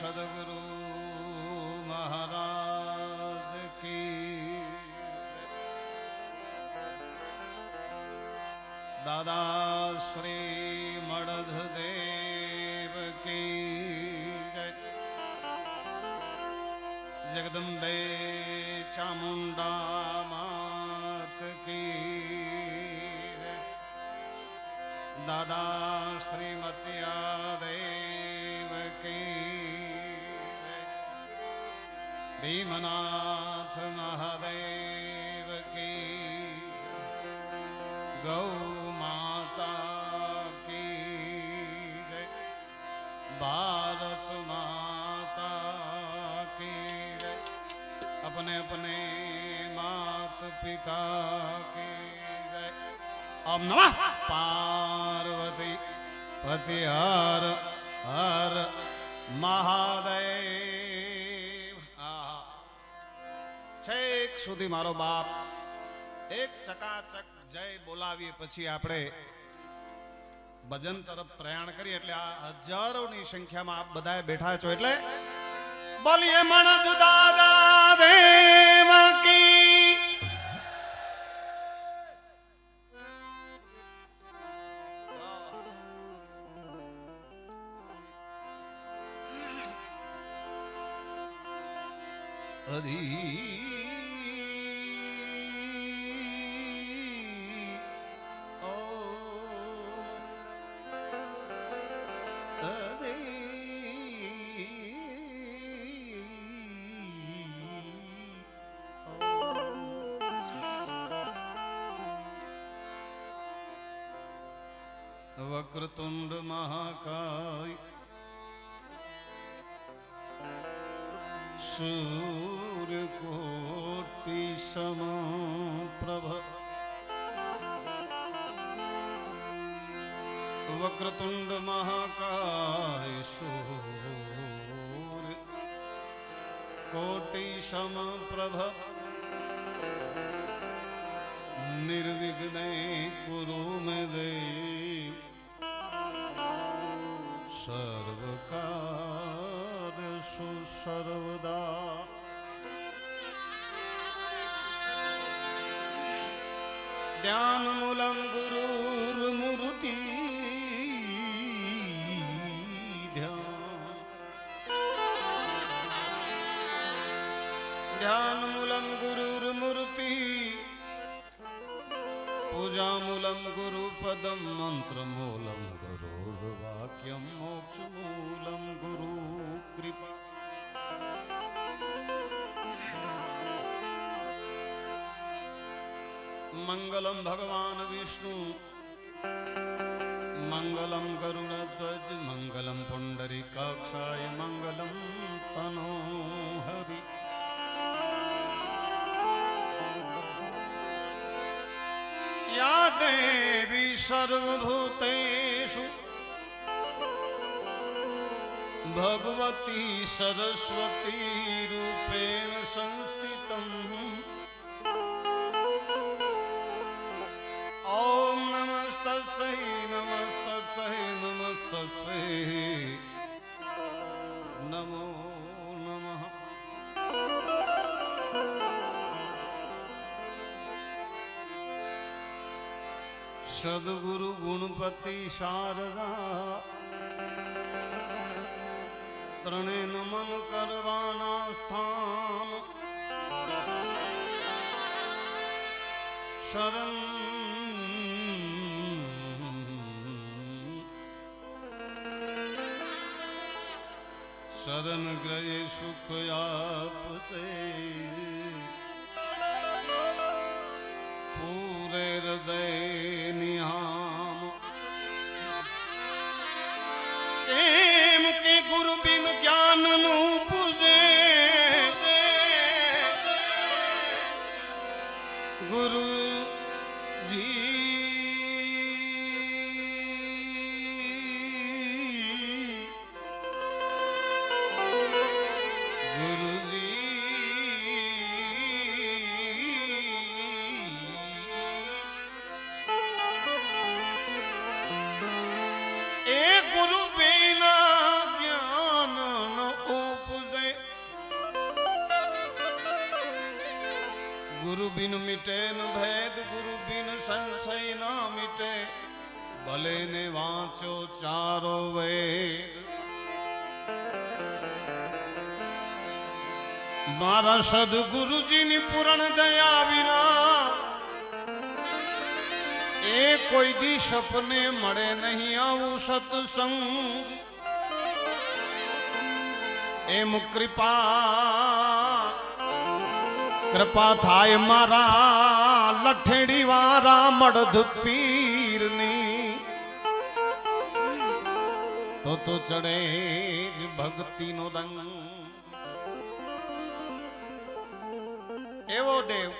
सदगुरु महाराज की। दादा श्री मड़ध देव की जय। जगदम्बे चामुंडा मात की जय। दादा श्रीमतिया देव की जय। भीमनाथ महादेव की। गौ माता की जय। भारत माता की जय। अपने अपने मात पिता की जय। ओम नमः पार्वती पति हर हर महादेव। छेक સુધી મારો બાપ એક ચકાચક જય બોલાવીએ પછી આપણે ભજન તરફ પ્રયાણ કરીએ એટલે આ હજારોની સંખ્યામાં આપ બધાએ બેઠા છો એટલે બોલીએ મણદ દાદા દેવ કી। હરી वक्रतुंड महाकाय सूर्यकोटि समप्रभ। वक्रतुंड महाकाय सूर्यकोटि समप्रभ। निर्विघ्ने कुरु मे देव सर्वकार्येषु सर्वदा। ध्यानमूलं गुरुर्मूर्ति ध्यानमूलं गुरुर्मूर्ति। पूजामूलं गुरुपदं मंत्रमूलं गुरुर्वाक्यं मोक्षमूलं गुरुकृपा। मंगलम भगवान विष्णु मंगलम गरुड़ध्वज मंगलम पुंडरीकाक्षाय मंगलम तनोहरि। या देवी सर्वभूतेषु भगवती सरस्वती रूपेण संस्थितम्। ओम नमस्तस्यै नमस्तस्यै नमस्तस्यै नमो नमः। सद्गुरु गुणपति शारदा ત્રણે નમન કરવાના સ્થાન। શરણ શરણ ગ્રહે સુખ આપતે પૂરે હૃદય નિહામ। એમ કે ગુરુ બિન જ્ઞાન નું પૂજે ગુરુ गुरु बिना ज्ञान न મીટે ન ભેદ ગુરુ બિન સંશય ન મીટે ભલે ને વાંચો ચારો વેદ મારા સદગુરુજીની પૂરણ દયા વિના એ કોઈ દી સપને મળે નહીં આવું સત્સંગ એમ કૃપા થાય મારા લઠેડી વાળા મળદ પીરની તો ચડે જ ભક્તિનો રંગ એવો દેવ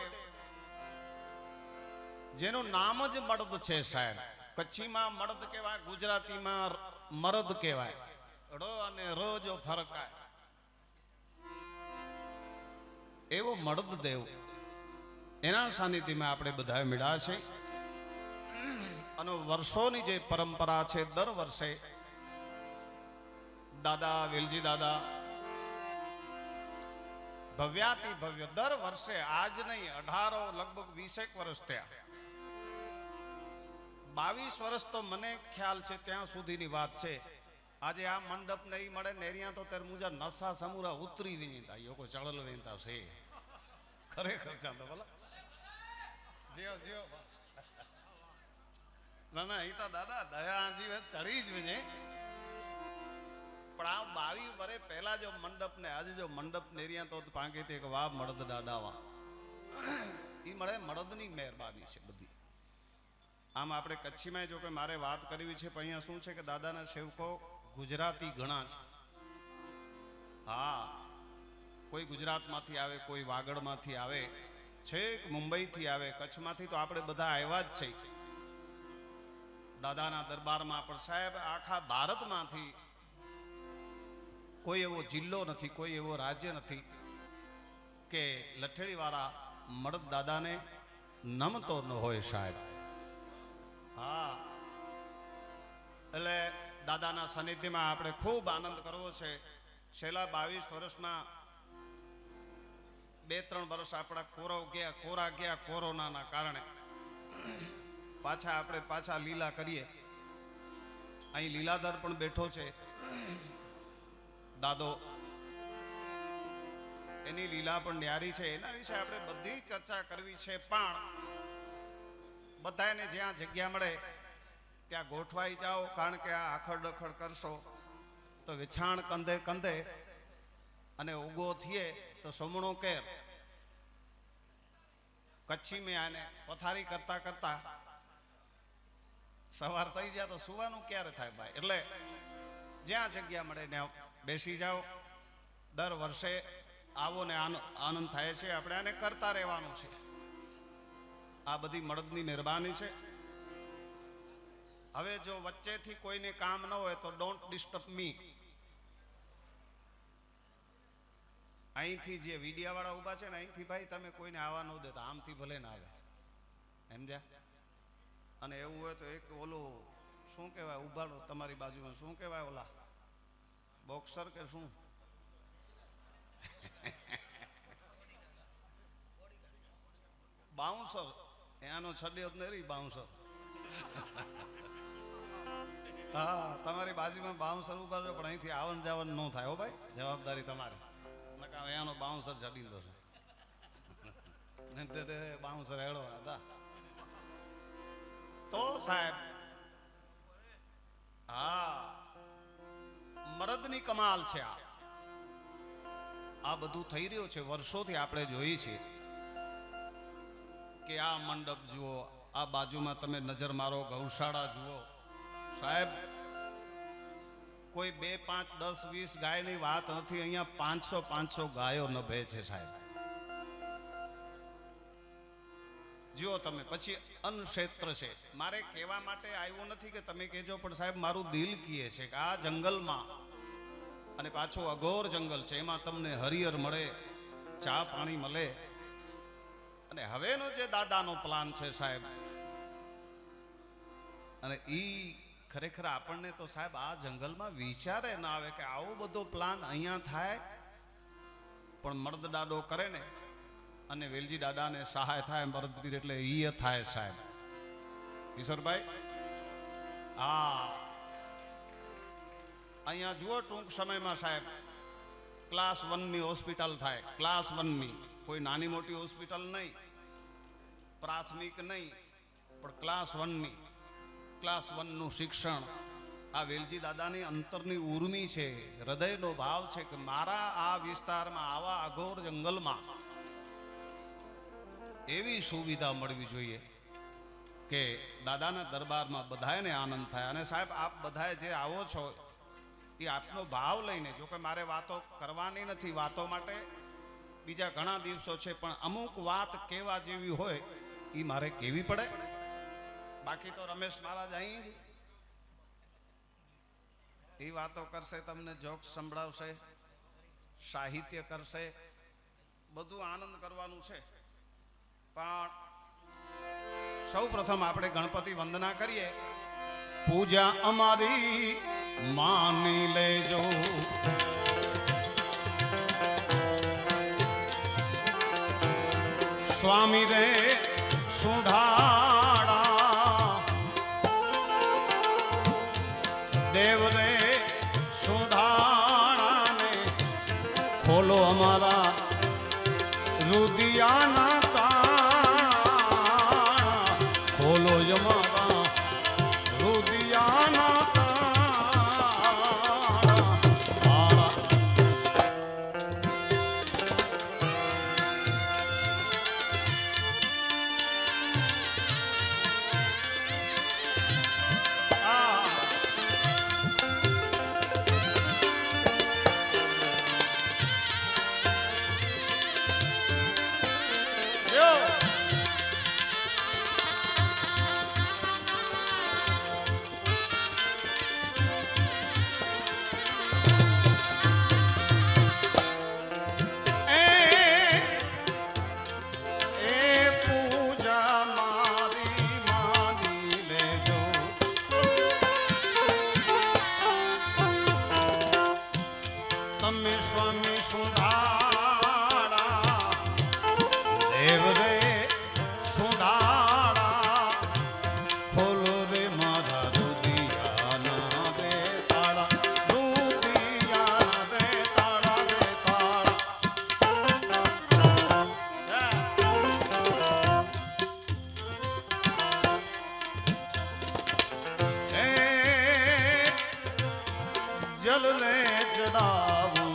જેનું નામ જ મળદ છે સાહેબ કચ્છીમાં મળદ કહેવાય ગુજરાતીમાં મરદ કહેવાય ર અને ર જો ફરકાય એવો મળદ દેવ એના સાનિધ્યમાં આપણે બધા મળ્યા છે અને વર્ષોની જે પરંપરા છે દર વર્ષે દાદા વેલજી દાદા ભવ્યાતિ ભવ્ય દર વર્ષે આજ નહીં 18 લગભગ 20 વર્ષ થયા 22 વર્ષ તો મને ખ્યાલ છે ત્યાં સુધીની વાત છે આજે આ મંડપ નહીં મળે નેરિયા તો ત્યારે મુજા નસા સમુરા ઉતરી વિનતા યોકો ચડલ વિનતા છે ખરેખર ચાંદો બોલા જીઓ જીઓ ના એ તો દાદા દયા જીવે ચડી જ વિને પણ આ 22 વર્ષ પહેલા જો મંડપ ને આજે જો મંડપ નેરિયા તો પાંગે તે વાહ મળદ દાડાવા ઈ મળે મળદની મહેરબાની છે બધી આમ આપણે કચ્છીમાં જો કે મારે વાત કરવી છે પણ અહીંયા શું છે કે દાદાના સેવકો ગુજરાતી ઘણા છે હા કોઈ ગુજરાતમાંથી આવે કોઈ વાગડમાંથી આવે છેક મુંબઈથી આવે કચ્છમાંથી તો આપણે બધા આવ્યા જ છે દાદાના દરબારમાં પણ સાહેબ આખા ભારતમાંથી કોઈ એવો જિલ્લો નથી કોઈ એવો રાજ્ય નથી કે લઠેડીવાળા મળદ દાદાને નમતો ન હોય સાહેબ હા એટલે દાદાના સાનિધ્યમાં આપણે ખૂબ આનંદ કરવો છે છેલ્લા 22 વર્ષમાં 2-3 વર્ષ આપણા કોરા ગયા કોરોનાના કારણે પાછા લીલા કરીએ અહીં લીલાધર પણ બેઠો છે દાદો એની લીલા પણ ન્યારી છે એના વિશે આપણે બધી ચર્ચા કરવી છે પણ બધાને જ્યાં જગ્યા મળે ત્યાં ગોઠવાઈ જાઓ કારણ કે આ આખડ ડખડ કરશો તો વિછાણ કંધે કંધે અને ઉગો થઈએ તો સમણો કેર કચ્છી મેં આને પથારી કરતા કરતા સવાર થઈ જાય તો સુવાનું ક્યારે થાય ભાઈ એટલે જ્યાં જગ્યા મળે ને બેસી જાઓ દર વર્ષે આવો ને આનંદ થાય છે આપણે આને કરતા રહેવાનું છે આ બધી મળદની મહેરબાની છે હવે જો વચ્ચેથી કોઈને કામ ન હોય તો ડોન્ટ ડિસ્ટર્બ મી અહીંથી જે વીડિયા વાળા ઉભા છે ને અહીંથી ભાઈ તમે કોઈને આવવા ન દેતા આમથી ભલે ના આવે સમજ્યા અને એવું હોય તો એક ઓલું શું કહેવાય ઉભાડો તમારી બાજુમાં શું કહેવાય ઓલા બોક્સર કે શું બાઉન્સર એનો છડ્યો જ નહીં બાઉન્સર હા તમારી બાજુમાં બાઉન્સર ઉભાડો પણ અહીંથી આવન જાવન ન થાય હો ભાઈ જવાબદારી તમારી એનો બાઉન્સર ચડી દો બાઉન્સર હેડો હતા તો સાહેબ હા મરદની કમાલ છે આ બધું થઈ રહ્યું છે વર્ષોથી આપણે જોઈએ છીએ કે આ મંડપ જુઓ આ બાજુમાં તમે નજર મારો ગૌશાળા જુઓ સાહેબ કોઈ 2, 5, 10, 20 ગાયની વાત નથી અહીંયા 500 ગાયો નભે છે સાહેબ જુઓ તમે પછી અન્ન ક્ષેત્ર છે મારે કહેવા માટે આવ્યું નથી કે તમે કહેજો પણ સાહેબ મારું દિલ કહે છે કે આ જંગલમાં અને પાછું અઘોર જંગલ છે એમાં તમને હરિહર મળે ચા પાણી મળે અને હવેનો જે દાદાનો પ્લાન છે સાહેબ અને ઈ ખરેખર આપણને તો સાહેબ આ જંગલમાં વિચારે ના આવે કે આવો બધો પ્લાન અહીંયા થાય પણ મર્દ દાડો કરે ને અને વેલજી દાદાને સહાય થાય ભરતપીર એટલે ઈ થાય સાહેબ. કિશોરભાઈ હા અહીંયા જુઓ ટૂંક સમયમાં સાહેબ ક્લાસ 1 ની હોસ્પિટલ થાય. ક્લાસ 1 ની કોઈ નાની મોટી હોસ્પિટલ નહીં, પ્રાથમિક નહીં, પણ ક્લાસ 1 ની. ક્લાસ 1 નું શિક્ષણ આ વેલજી દાદાની અંતરની ઉર્મી છે, હૃદયનો ભાવ છે કે મારા આ વિસ્તારમાં આવા અઘોર જંગલમાં એવી સુવિધા મળવી જોઈએ કે દાદાના દરબારમાં બધાને આનંદ થાય. અને સાહેબ આપ બધાએ જે આવો છો એ આપનો ભાવ લઈને, જો કે મારે વાતો કરવાની નથી, વાતો માટે બીજા ઘણા દિવસો છે, પણ અમુક વાત કેવા જેવી હોય એ મારે કેવી પડે. બાકી તો રમેશ મહારાજ અહીં જ એ વાતો કરશે, તમને જોક્સ સંભળાવશે, સાહિત્ય કરશે, બધું આનંદ કરવાનું છે. પણ સૌ પ્રથમ આપણે ગણપતિ વંદના કરીએ. પૂજા અમારી માની લેજો, સ્વામી રે સુઢાળા, દેવ રે સુઢાળાને ખોલો અમારા રુદિયાના તાળા, ખોલો અમારા રુદિયાના તાળા. તમે સ્વામી સુધાળા, દેવ રે સુધાળા, ખોલો રે મારા રુદિયાના રે તાળા, રુદિયાના રે તાળા રે તાળા. જલ ને ચડાવું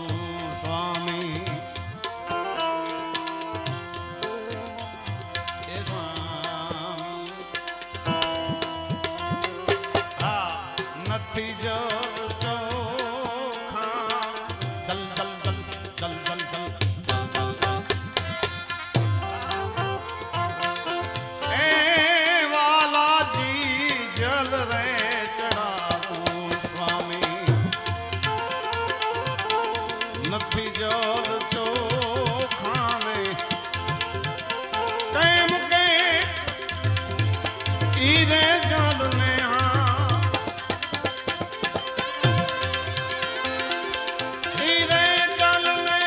સ્વામી, એ સ્વામી નથી જલ ચોખા, દલ દલ દલ દલ દલ દલ એ વાલાજી જલ રે ચડાવું સ્વામી, નથી જલ ચોખાને કેમ કે ઈરે જલ ને ઈરે જલ ને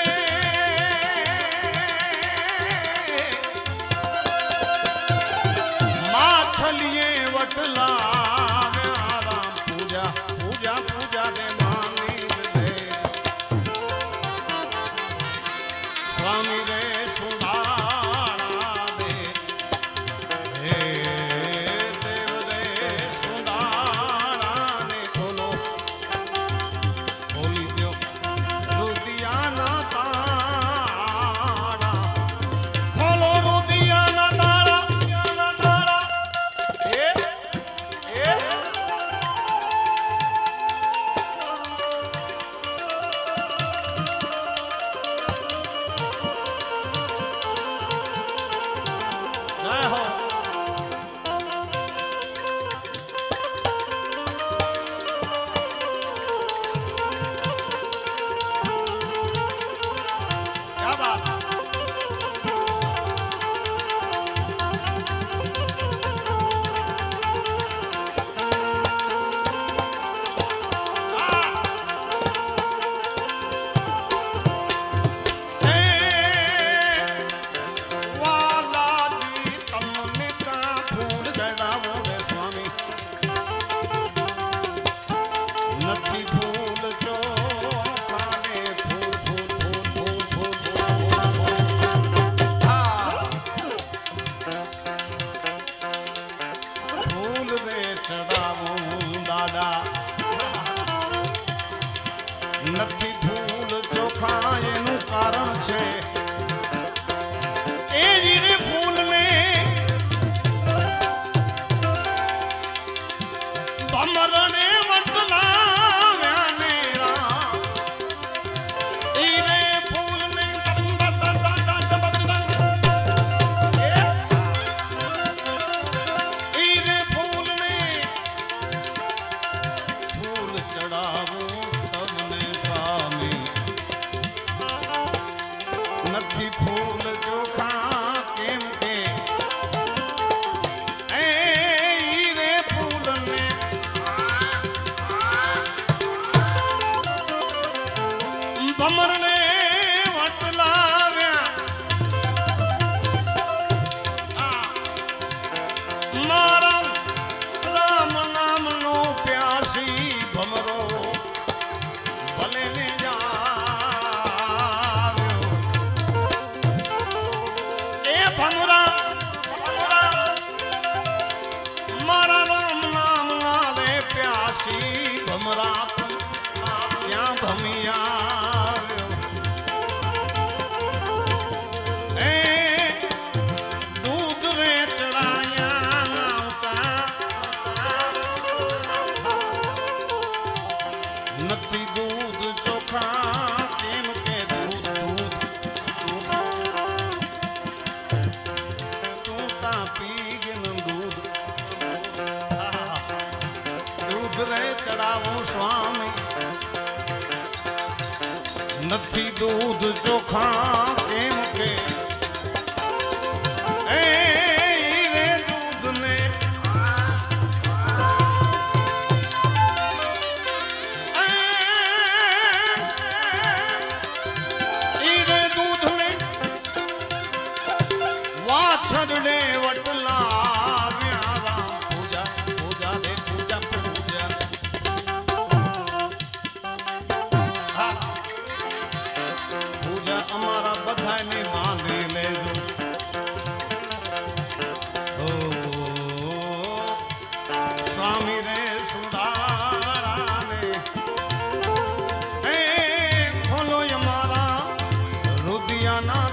માછલીએ વટલા રામ. પૂજા પૂજા પૂજા રે માની રે સ્વામી રે સુધાળા દે, હે દેવ રે સુધાળા ને ખોલો, ખોલી દો રુદિયાના તાળા, ખોલો રુદિયાના તાળા, તાળા. એ ચડાવું દાદા નથી ફૂલ ચોખા એનું કારણ છે એ જીરે ફૂલને ભમરને વટલાવ્યા ને ઈરે ફૂલને ઈરે ફૂલને ફૂલ ચડાવું તમને સ્વામી નથી ફૂલ ચોખા કેમ કે એ ઈરે ફૂલને ભમરને વટલાવ્યા મારા રામ નામનો પ્યાસી ભમરો ભલે ને જાવ્યો એ ભમરા મારા રામ નામના રે પ્યાસી ભમરા ત્યાં ભમિયા નથી દૂધ ચોખા કેમ કે દૂધ તું તા પી ગયું દૂધ દૂધ રે ચડાવો સ્વામી નથી દૂધ ચોખા કેમ કે એ રે દૂધને છડને વટલાવ્યા રામ પૂજા પૂજા રે પૂજા પૂજા પૂજા અમારા બધાને બાંધી લેજો સ્વામી રે સુધારાને હે ખોલો અમારા રુદિયાના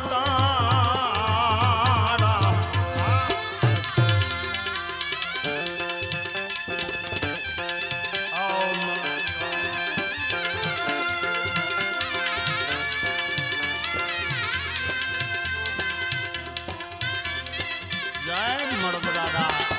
જય મળદ દાદા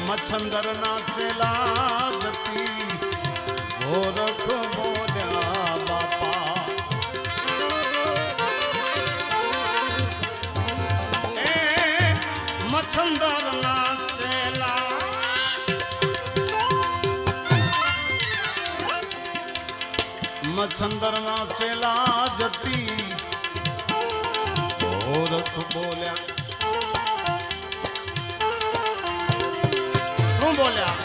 મચ્છંદર ના ચેલા જતી ગોરખ બોલ્યા બાપા એ મચ્છંદર ના ચેલા મચ્છંદર ના ચેલા જતી ગોરખ બોલ્યા બોલ્યા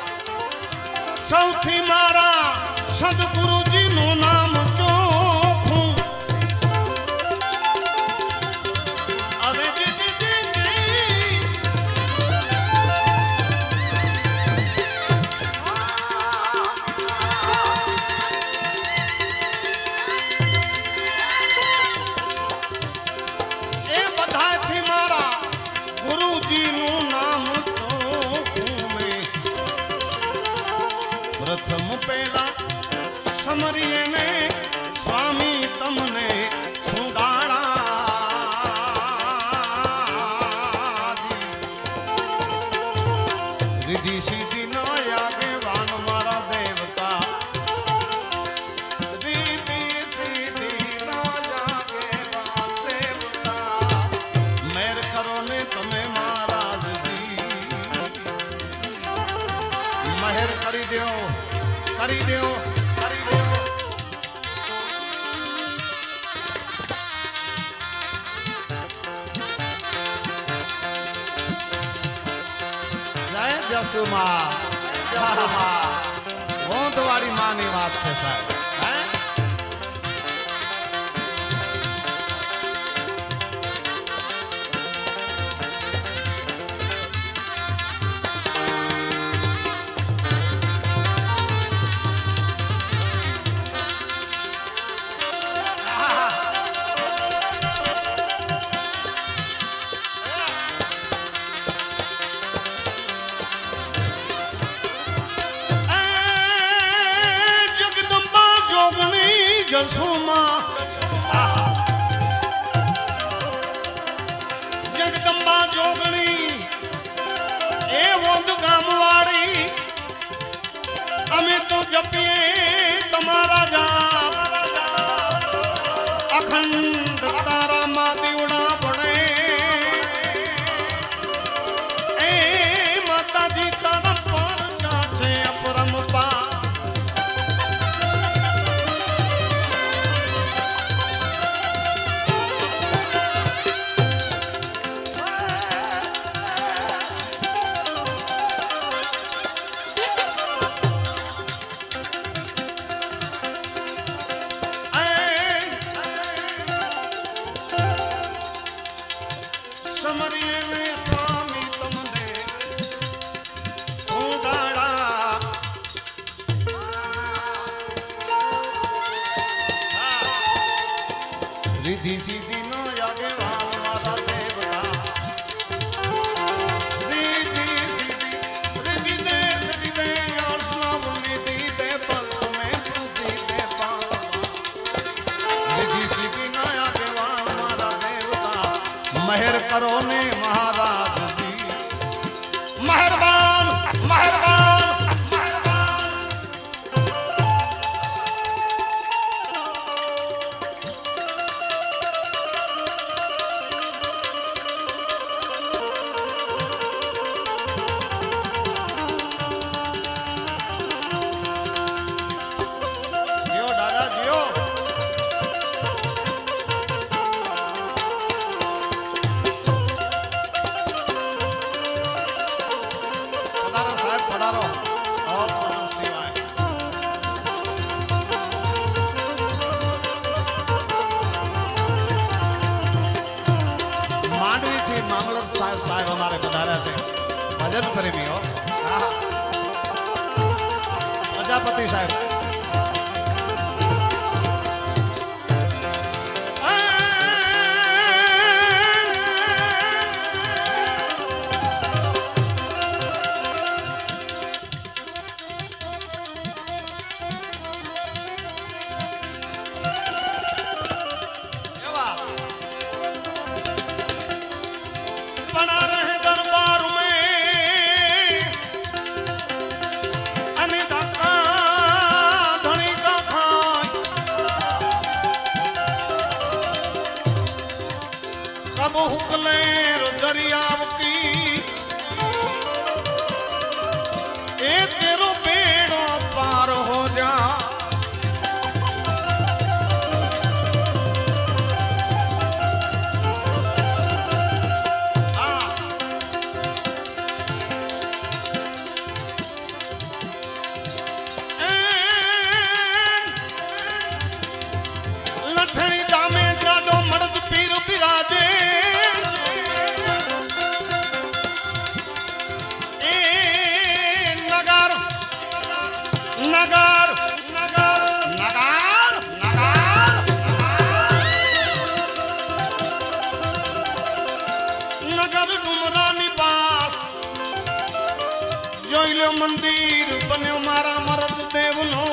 સૌથી મારા સદગુરુજીનું નામ ચોખ્ખું અરે એ બધાથી મારા ગુરુજીનું નામ પ્રથમ પેલા સમરીએ ને સ્વામી તમને સુડાળા રીધી સીધી નો આગેવાન મારા દેવતા રીધી સીધી નો આગેવાન દેવતા મેર કરો ને તમે મહારાજજી મહેર કરી દો કરી દો કરી દો જસુમાં ગોંધવાળી માની વાત છે સાહેબ જગદંબા જોગણી એ વોંદ ગામવાળી અમે તો જપીએ તમારા જાપ અખંડ તારામાં દીવડા પડે એ માતાજી તારા પર છે અપરંપા રીધી સીધી નો આગેવાન મારા દેવતા રીધી સીધી રીધી દે સીધી દે યાસના રીધી દે પલ મેં પૂજી દે પા રીધી સીધી નો આગેવાન મારા દેવતા મહેર કરો ને મહારાજજી મહેરબાન મહેરબાન સાહેબ અમારે પધાર્યા છે ભજન પ્રેમી હો પ્રજાપતિ સાહેબ कब हुकले दरियाव की ए तेरो बेड़ो पार हो जा लठणी दामे डाडो मर्द पीर बिराजे नगर नगर नगर नगर नगर डुमरानी पास જોઈ લો મંદિર બન્યો મારા મરદ દેવનો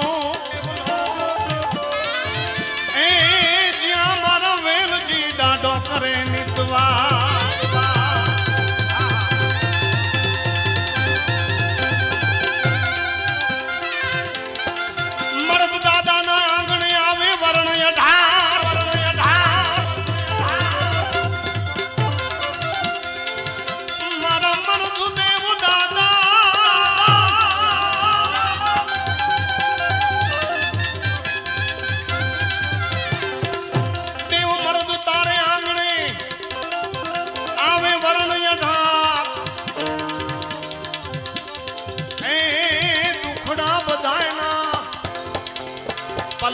એ જ્યાં મારા વેલજી દાડો કરે નિતવા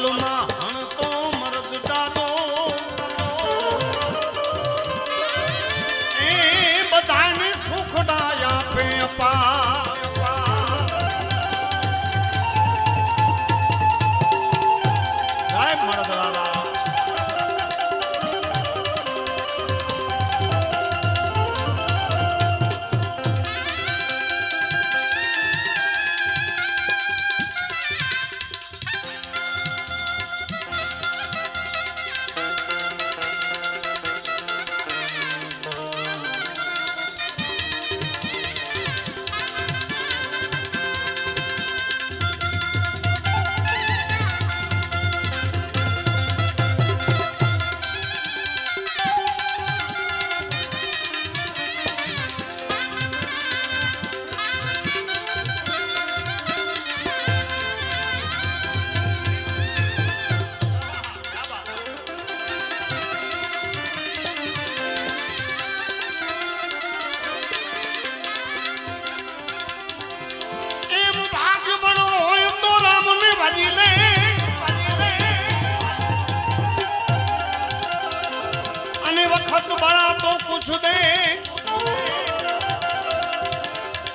પલમાં હણતો મરદ ડાલો એ બધાને સુખ ડાયા પે અપા જય મરદવાલા वक्त बड़ा तो कुछ दे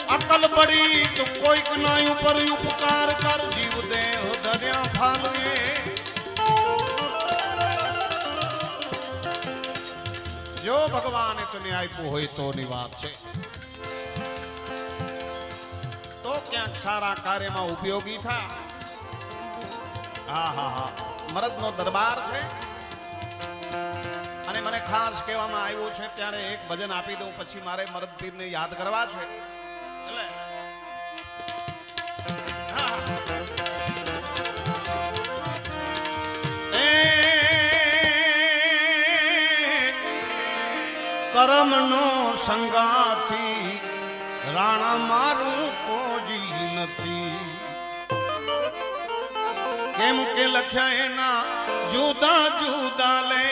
अकल बड़ी तो कोई ना ऊपर उपकार कर जीव दे हो दरिया फालवे जो भगवान इतने आप्યું હોય તો ની વાત છે તો ક્યાંક સારા કાર્યમાં ઉપયોગી થાય હા હા હા મરદનો દરબાર છે અને મને ખાસ કહેવામાં આવ્યું છે ત્યારે એક ભજન આપી દઉં પછી મારે મરદ પીરને યાદ કરવા છે એટલે કરમનો સંગાથી રાણા મારું કોઈ નથી કેમ કે લખ્યા એના જુદા જુદા લે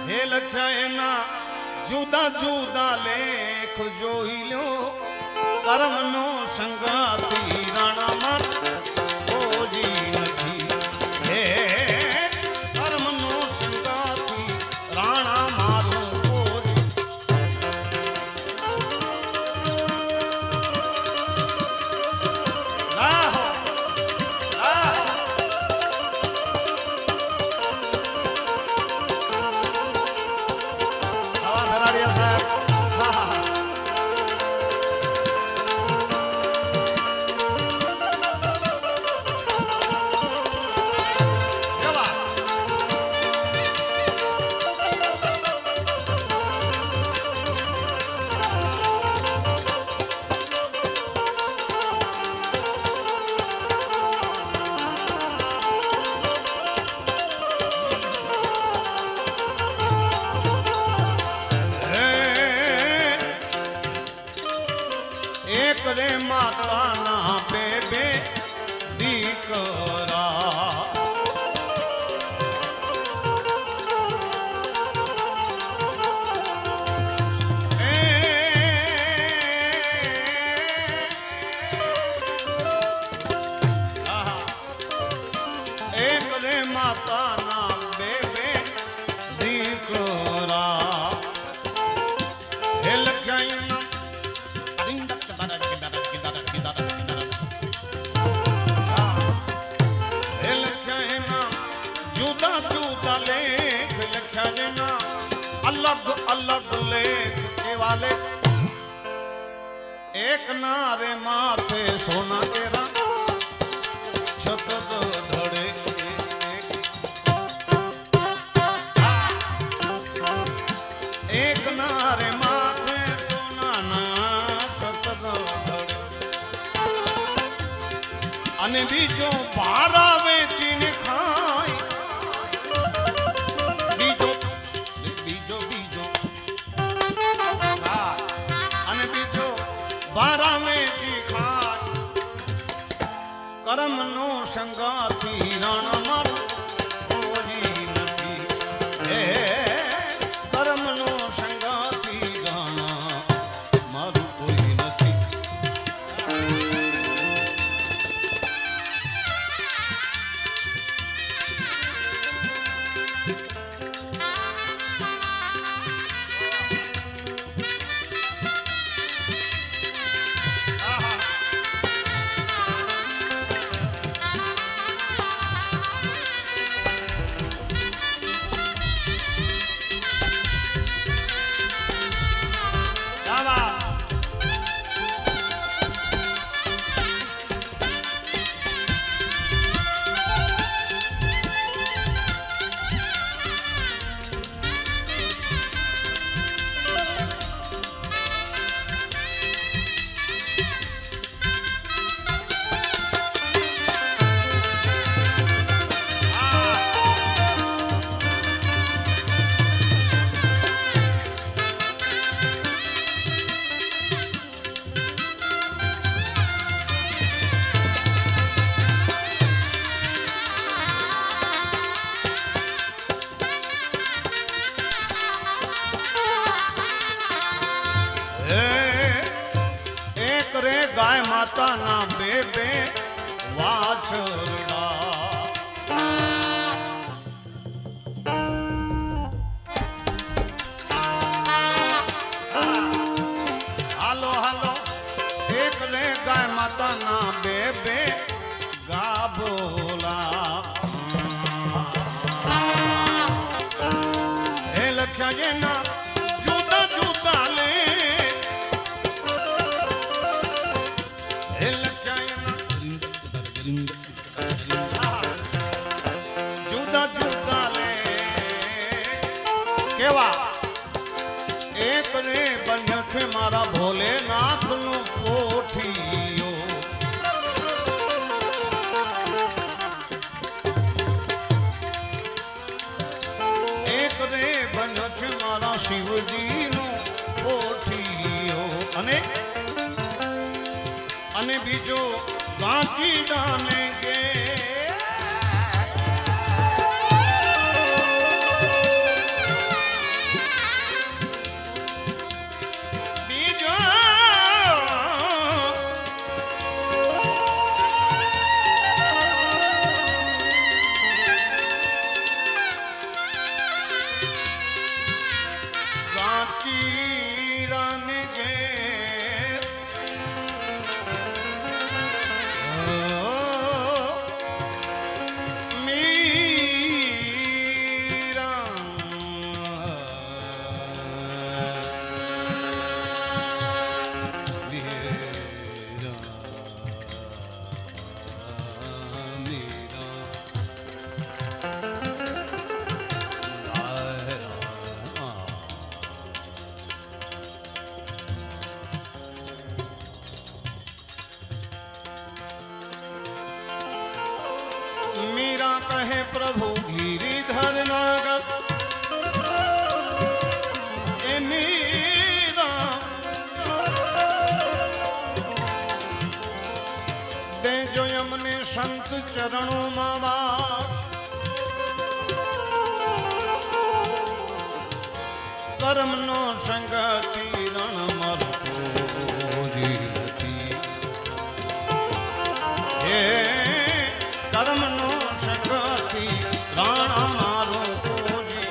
હે લખ્યા એના જુદા જુદા લેખ જોઈ લો કર્મનો સંગાથી રાણા મારું કોઈ નથી હે કર્મનો સંગાથી રાણા મારું કોઈ લાહો લાહો रे माता ना बेबे दीकरा एक रे माता ना बेबे दीकरा हिल गई अलग अलग लेख के वाले एक नारे माथे सोना तेरा छत धड़े एक नारे माथे सोना ना छत धड़े अने बीजो भारा वेचीने खाई કરમનો સંગાથી રાણા મારું કોઈ નથી હે કરમનો સંગાથી રાણા મારું કોઈ નથી માતાના બે બે વાછરડા. હાલો હાલો એકલે ગાય માતાના બે બે ગાભોલા. હે લખ્યા જેના જુદા જુદા લે. હે લખ્યા જુદા જુદા લે. કેવા એક રે બન્યો છે મારા ભોલેનાથ નો પોઠિયો. એક રે બન્યો છે મારા શિવજી નો પોઠિયો. અને બીજો કાંચી ડાને કે मीरा कहे प्रभु गिरिधर नागर. ए मीरा देजो यमने संत चरणों માં વાસ. કર્મનો સંગતિ રણ મરતો જીવતી. હે કર્મનો સંગતિ રણ મારો કોઈ.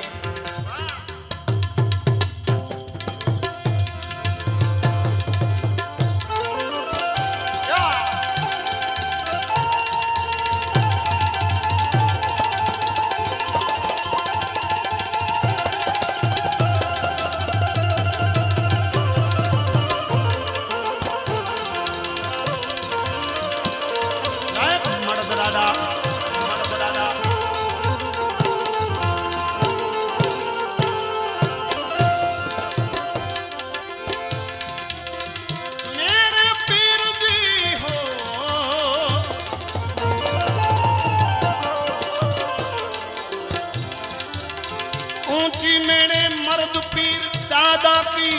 ऊंची मेरे मर्द पीर दादा की.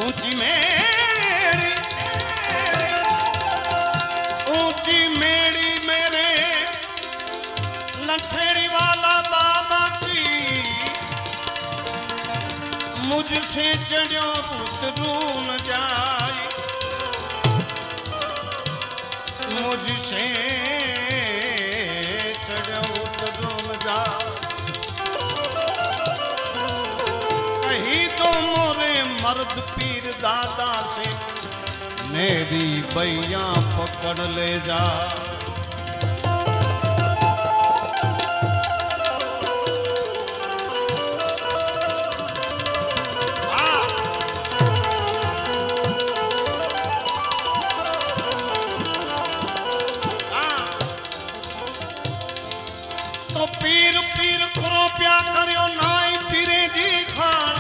ऊंची मेरी ऊंची मेरी मेरे लठेड़ी वाला बाबा की. मुझसे चढ़ो उतरू न जाए. मुझसे चढ़ो उतरू न जाए. तो मोरे मर्द पीर दादा से मेरी बैया पकड़ ले जा. तो पीर पीर करो प्या करो नाई पीरे जी खान.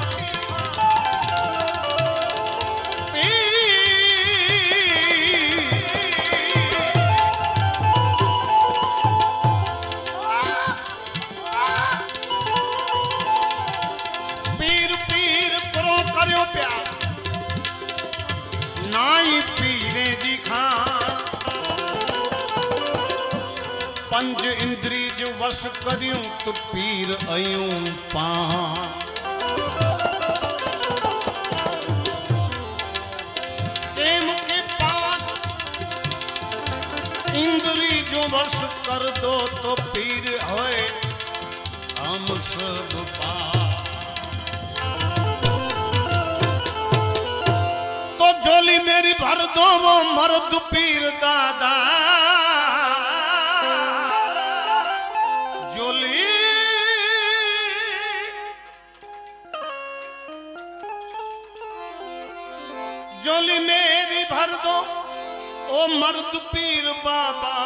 नाई पीरे जी खान. पंज इंद्री जो वश करियूं तो पीर आयूं पान. टेम बस कर दो तो पीर होए हम सब पास। तो झोली मेरी भर दो वो मर्द पीर दादा, झोली झोली मेरी भर दो ओ मर्द पीर बाबा,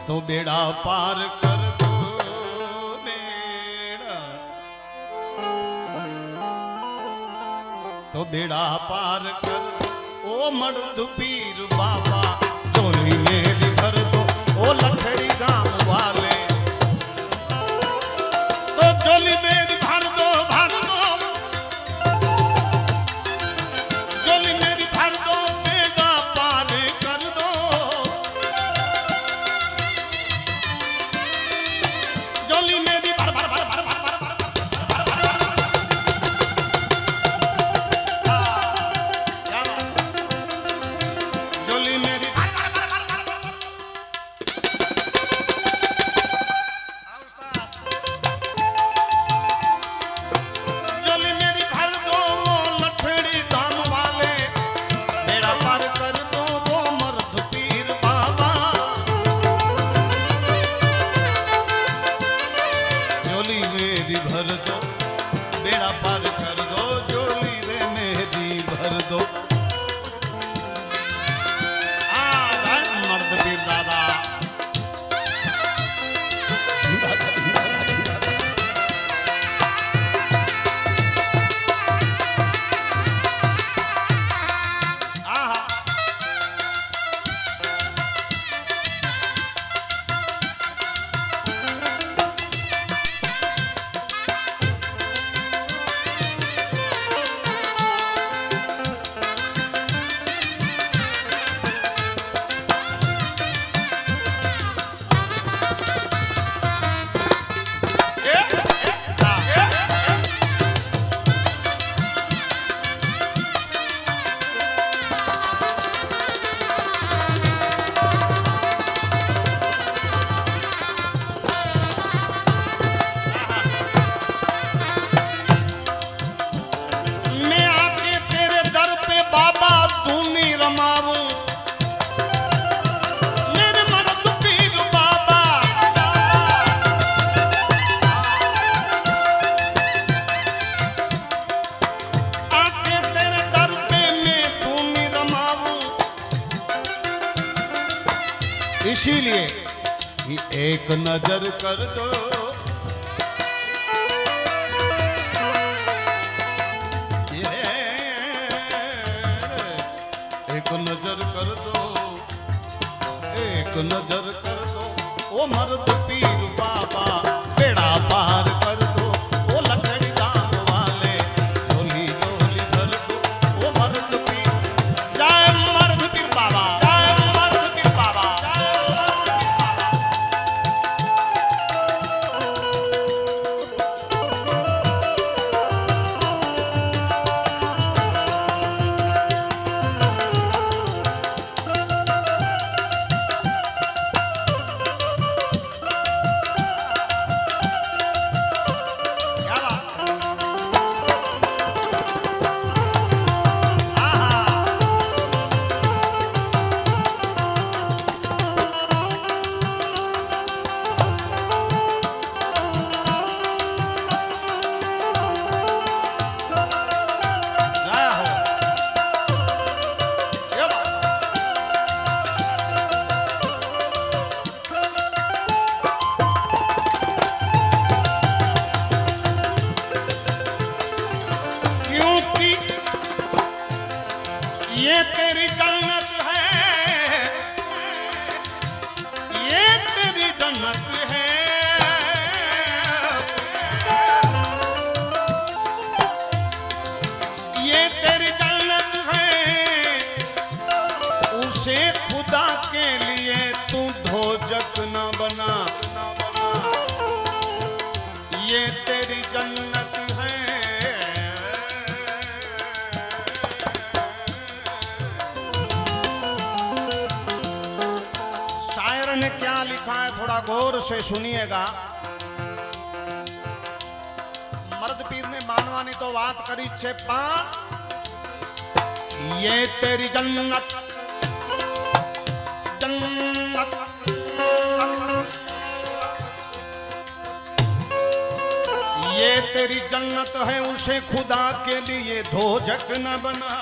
तो बेड़ा पार कर दो बेड़ा, तो बेड़ा पार कर दो ओ मर्द पीर बाबा, झोली मेरी भर दो ओ लठड़ी गांव वाले, तो झोली मेरी भर दो भर दो, झोली मेरी भर दो बेड़ा पार कर दो, झोली मेरी भर भर भर भर भर भर झोली मेरी झोली मेरी भर दो वो लठड़ी दाम वाले, बेड़ा पार कर दो वो मर्द पीर बाबा, झोली मेरी भर दो बेड़ा पार कर दो, झोली रे मेरी भर दो। मर्द पीर दादा मैं आके तेरे दर पे बाबा दूनी रमाऊं, मेरे मर्द पीर बाबा, आके तेरे दर पे मैं दूनी रमाऊं, इसीलिए कि एक नजर कर दो, एक नजर कर दो, एक नजर कर दो ओ मर्द पीर बाबा, बेड़ा पार कर दो ओ लठड़ी दाम वाले, झोली झोली भर दो ओ मर्द पीर, जय मर्द पीर बाबा, जय मर्द पीर बाबा, क्या बात, लाया हो, क्या बात, क्योंकि ये तेरी जन्नत है, ये तेरी जन्नत है, ये तेरी जन्नत है, उसे खुदा के लिए तू ढोजक न बना, ये तेरी जन्नत है, थोड़ा गौर से सुनिएगा। मर्द पीर ने मानवानी तो बात करी छे, पण ये तेरी जन्नत जन्नत ये तेरी जन्नत है, उसे खुदा के लिए दोजख न बना।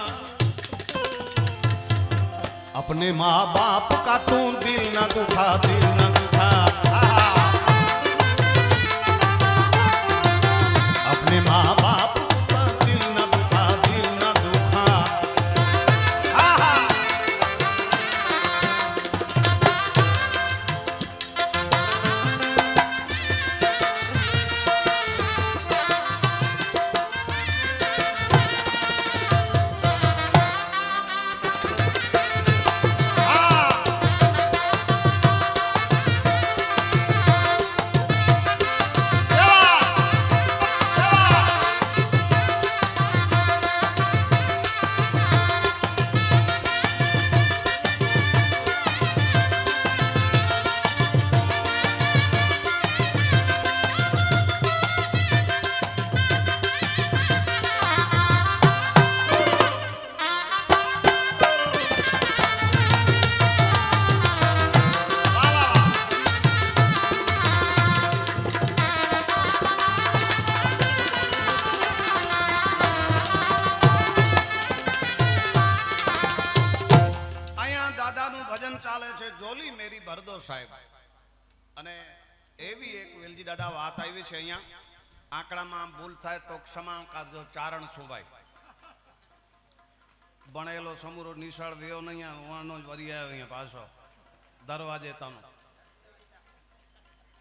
अपने माँ बाप का तू दिल न दुखा, दिल न दुखा। अपने माँ बाप का दिल न दुखा, दिल न दुखा। જોલી મેરી ભરદો સાહેબ અને એવી એક વેલજી દાદા વાત આવી છે અહીંયા આંકડામાં ભૂલ થાય તો ક્ષમા કરજો ચારણ છુભાઈ ભણેલો સમૂરો નિશાળ વેયો નહીં વાણો જ વરી આવ્યો અહીંયા પાછો દરવાજે તનો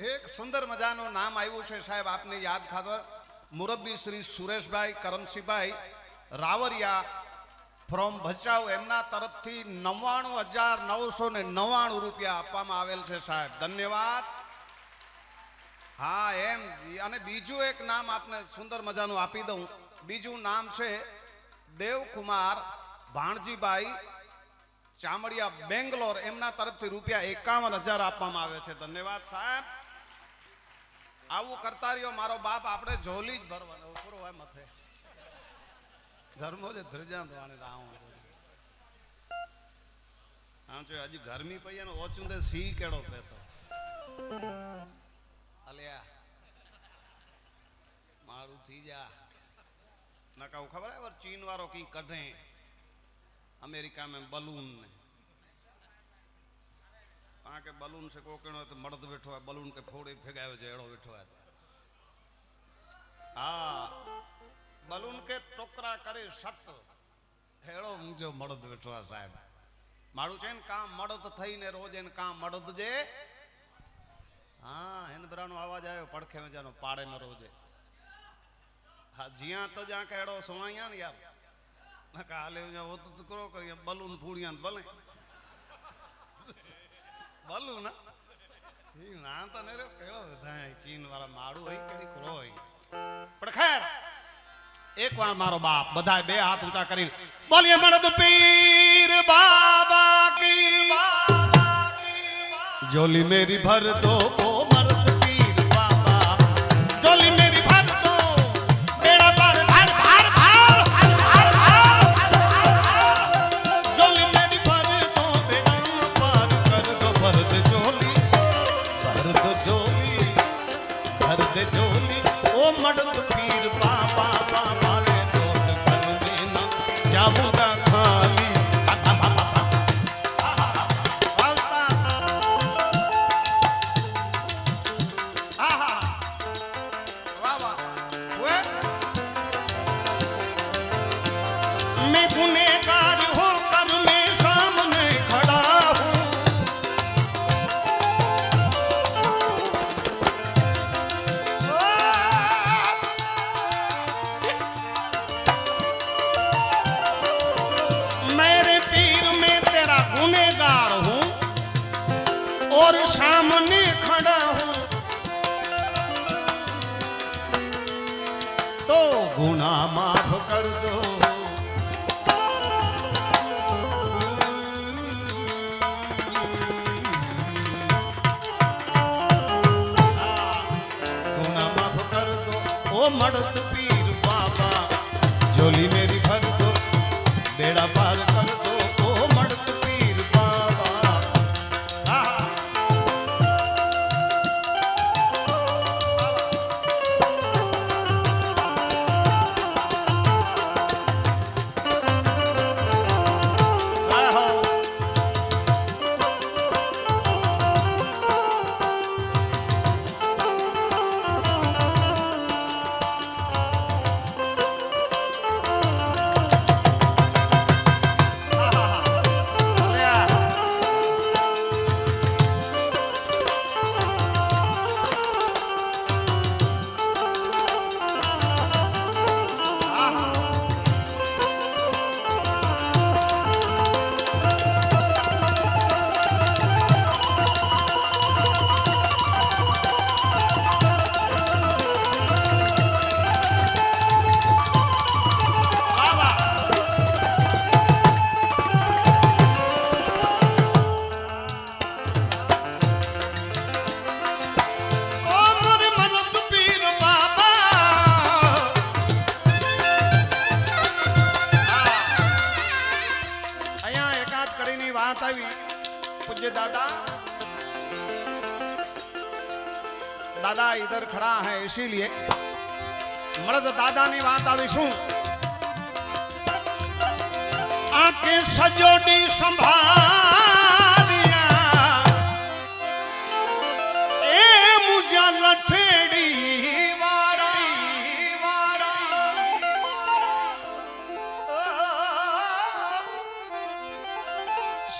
એક સુંદર મજાનું નામ આવ્યું છે સાહેબ આપને યાદ ખાતર મુરબ્બી શ્રી સુરેશભાઈ કરમસિંહભાઈ રાવરિયા ફ્રોમ ભચાઉ એમના તરફથી 99,999 રૂપિયા આપવામાં આવેલ છે સાહેબ ધન્યવાદ હા એમ અને બીજું એક નામ આપને સુંદર મજાનું આપી દઉં બીજું નામ છે દેવકુમાર ભાણજીભાઈ ચામડિયા બેંગ્લોર એમના તરફથી રૂપિયા 51,000 આપવામાં આવે છે ધન્યવાદ સાહેબ આવું કરતા રહ્યો મારો બાપ આપણે ઝોલી જ ભરવાનો પૂરો હોય મથે ધર્મો જે ધ્રજાંત વાણે રામ આમ છે હજી ગરમી પઈ ને ઓચું દે સી કેડો પેતો અલ્યા મારું થઈ જા નકા ખબર હે ચીન વાળો કી કઢે अमेरिका में बलून ने के बलून से कोकणो तो मर्द बैठो है बलून के फोड़े फेगायो जेड़ो बैठो है हाँ बलून के टोकरा करे सत हेड़ो मुझे मर्द बैठो है साहब मारू चेन का मर्द थई ने रोज इन का मर्द जे हाँ इन बरानो आवाज आयो पड़खे में जानो पाड़े में रोजे हाँ जिया तो जा के हेड़ो सुनाइया न यार ना काले वो तो करो करिए बलून फूड़ियां बले बलून ना तो नेरे केड़ो बताए चीन वाला मारू है केड़ी करो है पर खैर एक बार मारो बाप बधाई बे हाथ ऊंचा करी बोलिए मर्द पीर बाबा की जोली मेरी भर दो ओ मर्द पीर बाबा जोली मेरी भर दो बेड़ा पर भर भर भर जोली मेरी भर दो बेड़ा पार कर दो भर दे जोली भर दे जोली ओ मर्द पीर बाबा बाबा ने जोत कर देना जाऊंगा खाली मैं गुनहगार होकर मैं सामने खड़ा हूँ मेरे पीर मैं तेरा गुनहगार हूँ और सामने खड़ा हूँ तो गुनाह माफ कर दो मर्द पीर बाबा झोली मेरी भर दो बेड़ा पार कर दो ओ मर्द पीर बाबा पूज्य दादा दादा इधर खड़ा है इसीलिए मर्द दादा ने बात आविशू आके सजोडी संभारिया ए मुझा लठेड़ी वारा वारा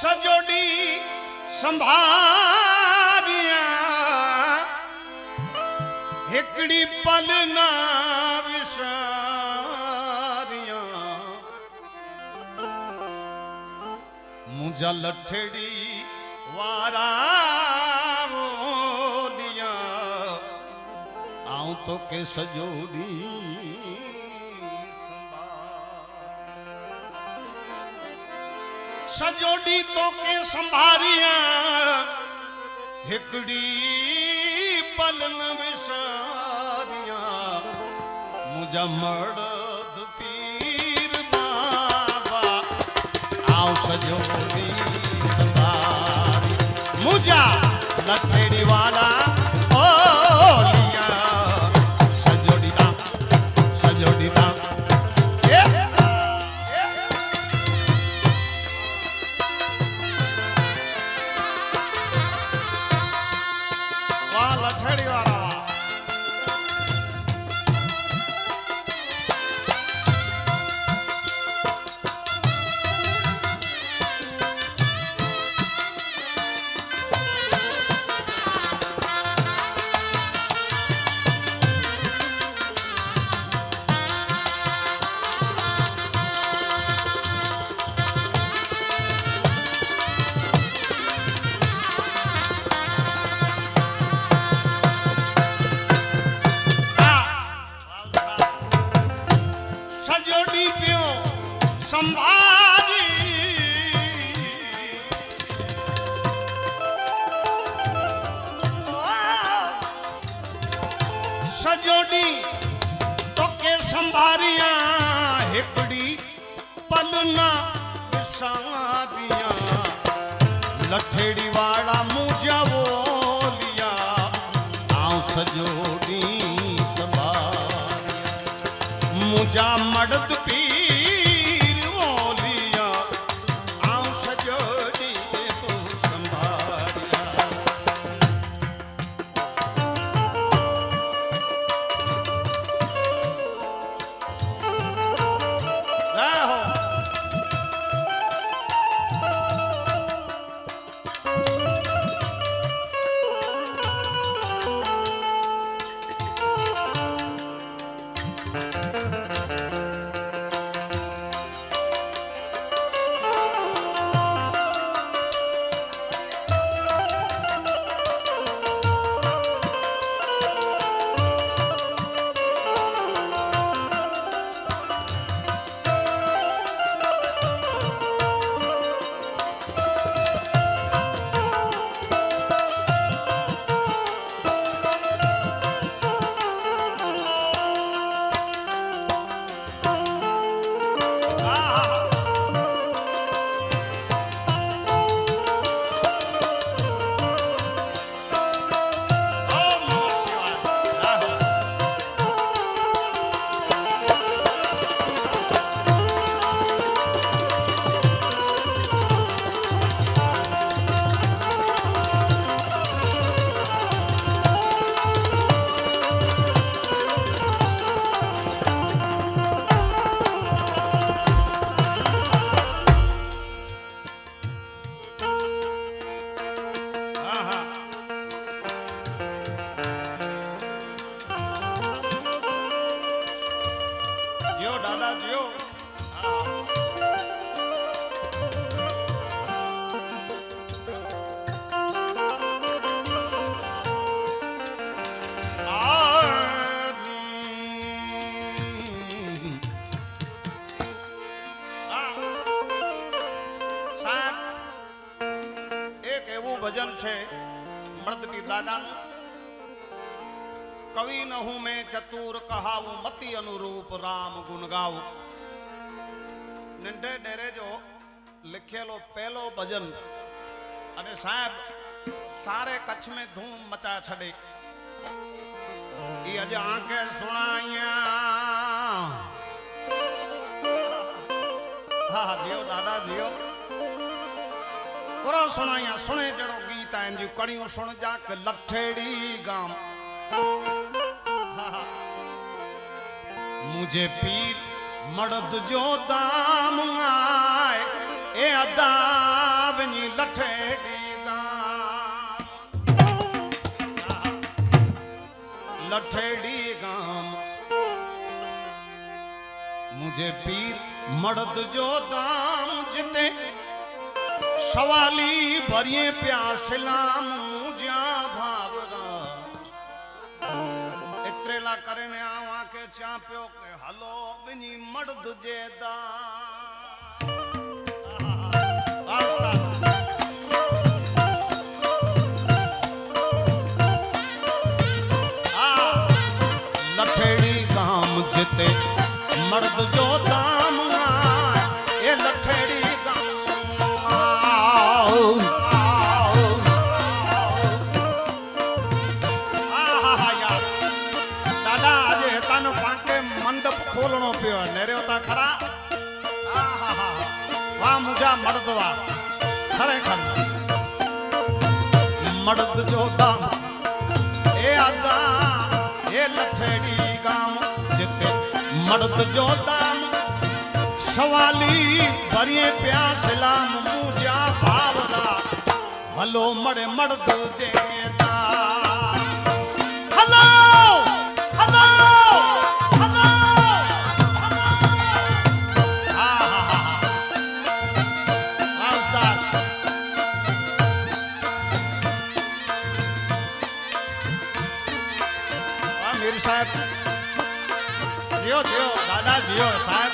सजोडी संभारिया हिकड़ी पल ना विसारिया मुझा लठड़ी वारा बोलिया आऊं तो के सजोड़ी सजोड़ी तो के संभारिया हिकड़ी पल न विसारिया मुझा मर्द पीर बाबा आओ सजोड़ी संभारी मुझा लठेड़ी वाला ओ लिया सजोड़ी दा लठेड़ी वाला संभारी सजोड़ी तो के संभारिया हिकड़ी पलना विसारिया लठेड़ी वाला मुझा वो लिया आओ सजोड़ी संभारिया मुझा मर्द पीर वो लिया आओ सजोड़ी तो संभारिया कवि न हूं मैं चतुर कहाऊं मति अनुरूप राम गुण गाऊं। नंढे डेरे जो लिखेलो पहलो भजन अने साहब सारे कच्छ में धूम मचा छड़े। अज आके सुनाइया हाँ जियो दादा जियो पूरा सुनाइया सुने जड़ो गीत आइन जी कड़ियों सुन जाक लठेड़ी गाम। मुझे पीर मर्द जो दाम आए ए अदाबनी लठेड़ी गाम लठेड़ी गाम। मुझे पीर मर्द जो दाम जिते सवाली भरिए प्यासलाम मुझा भावरा इतरेला करने आवा के चाप्यो के हलो बिनी मर्द जेदा। लठेड़ी गाम जिते मर्द जो दाम ए लठेड़ी मंडप खोलनो पियो नेरेवता खरा वाह मुझा मर्द वाह खरेखर मर्द जो दाम ए आदा ए लठेड़ी गाम जिते मर्द जो दाम सवाली भरिए प्यासलाम मुझा भावना हलो मड़े मर्द जेदा हलो हलो साहब जियो जियो दादा जियो साहब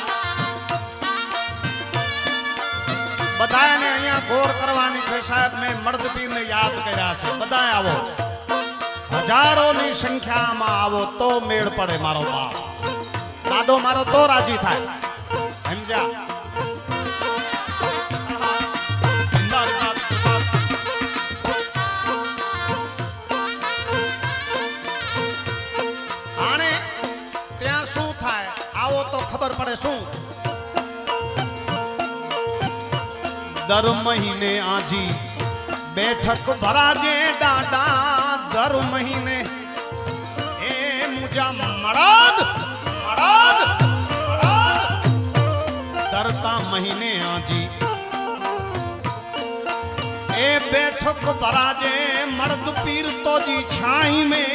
बताया ने अहिया गौर करवानी छे साहब ने मर्द पीर ने याद कर्या छे बधाए आवो हजारों नी संख्या में आवो तो मेड़ पड़े मारो बाप दादो मारो तो राजी थाय समझा। तो खबर पड़े शू दर महीने आजी बैठक भराजे डाटा दर महीने ए मुझा मराद मराद दरता महीने आजी ए बैठक भराजे मर्द पीर तो जी छाई में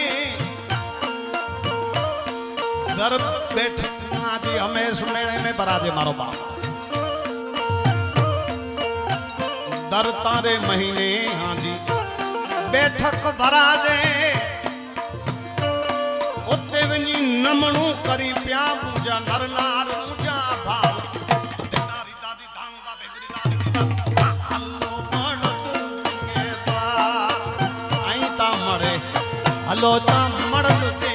दर बैठक जी हमें मेले में बराजे मारो बाप दर तारे महीने हाँ जी बैठक बराजे उते वनी नमणू करी प्या पूजा नर नार पूजा भाव नारी दादी दान दा बेगरी दादी हलो मर्द के द्वार आई ता मरे हलो ता मर्द के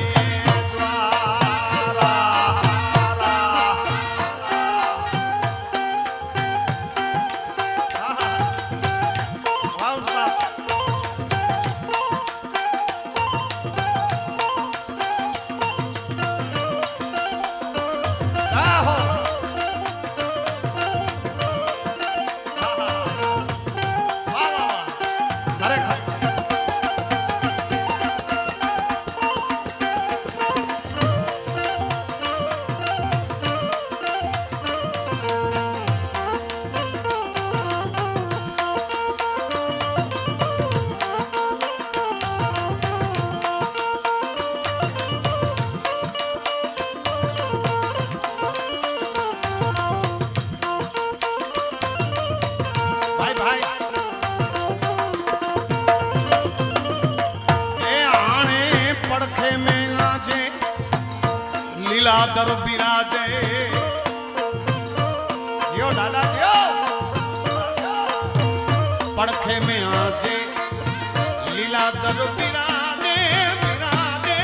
लीलाधर बिराजे जियो दादा जियो पड़खे में आजे लीलाधर बिराजे बिराजे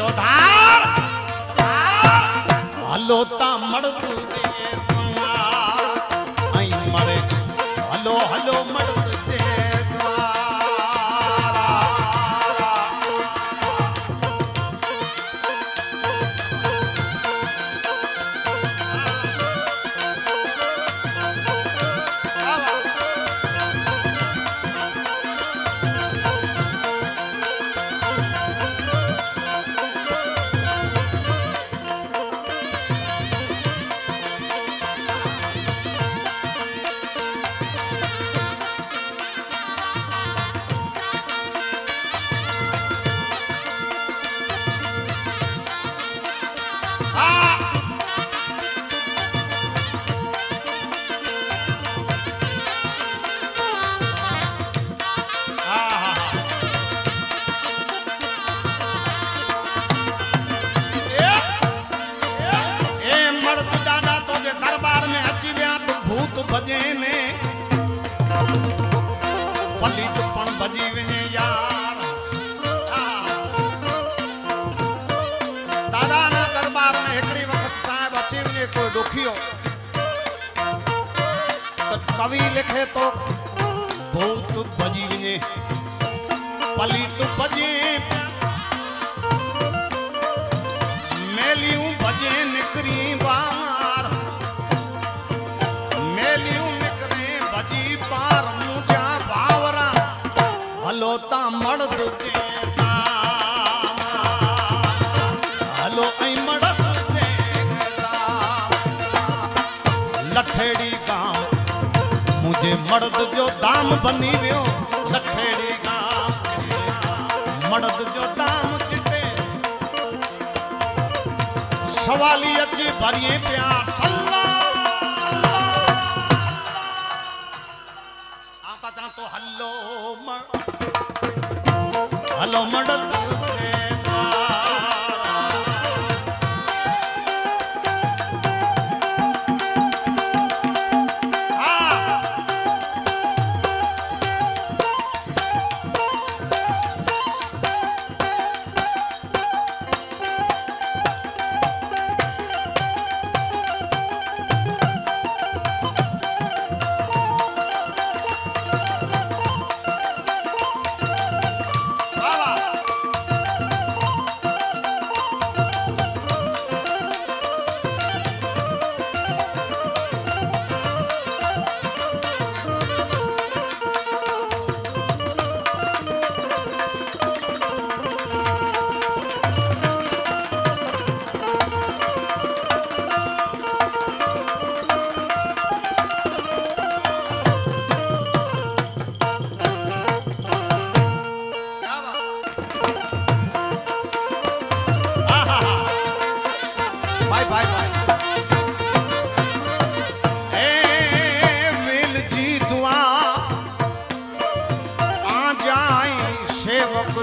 જો ધાર હલો તા મળતું દે અહીં મળે હલો હલો મળતું દે ભજે ને પલિત પણ ભજી વિને યાર દાદાના દરબારમાં એકરી વખત સાહેબ અચીવને કોઈ દુખિયો તો કવિ લખે તો ભૂત ભજી વિને પલિત ભજે મેલ્યું ભજે નીકળી વાર પાર મુજા ભાવરા હલો તા મળદ હલો અહીં મળદ લઠેડી ગામ મુझे મળદ જો દામ બની વ્યો લઠેડી ગામ મળદ જો દામ ચિતે સવાલી અચી ભરીએ પ્યાર સલ્લા તો હલ્લો હલો મળદ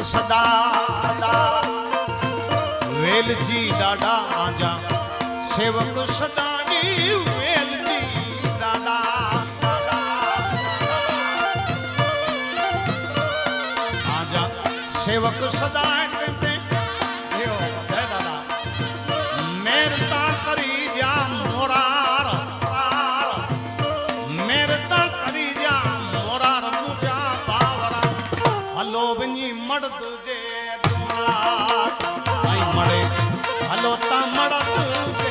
સદા વેલજી દાડા આજા સેવક સદાની વેલજી દાડા આજા સેવક સદા કહેતે હે દાદા મેરતા કરી જા મોરાર મેરતા કરી જા મોરાર મુજા બાવરા હલો બની મળદ જે અહીં મળે હલો તા મળદ જે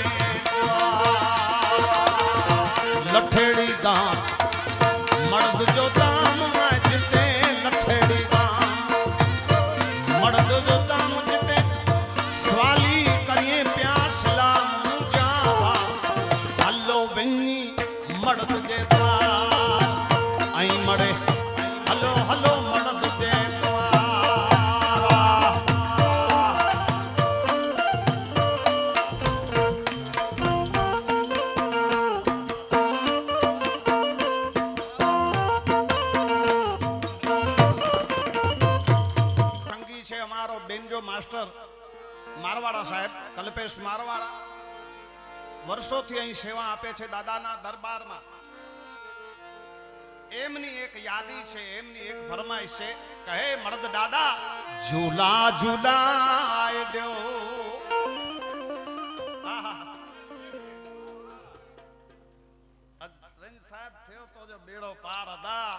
લઠેડી ગામ મળદ જો દામ જીતે લઠેડી ગામ મળદ જો દામ જીતે સ્વાલી કરીએ પ્યાર સલામ જાવા હલો બની મળદ જે અહીં મળે હલો હલો મળદ જે માસ્ટર મારવાડા સાહેબ કલ્પેશ મારવાડા વર્ષોથી અહીં સેવા આપે છે દાદાના દરબારમાં. એમની એક યાદી છે, એમની એક ફરમાઈશ છે. કહે મળદ દાદા ઝૂલા ઝૂલાય દ્યો સાહેબ થયો તો જો બેડો પાર અદા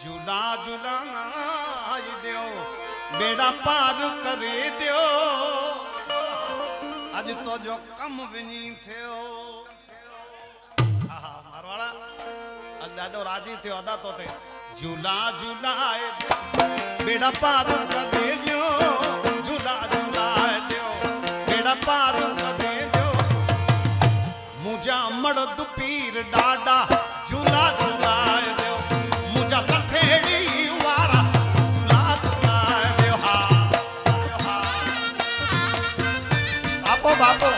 ઝૂલા ઝૂલા દ્યો બેડા પાર કરી દ્યો આજ તો જો કમ વિની થયો આહા મારવાળા દાદો રાજી થયો અદા તો તે ઝૂલા ઝૂલા બેડા પાર કરી દ્યો ઝૂલા ઝૂલા દ્યો બેડા પાર કરી દ્યો મુજા મડદ પીર ડાડા ઝૂલા ઝૂલા દ્યો મુજા લઠેડી વારા ઝૂલા ઝૂલા દ્યો હા બાપો બાપો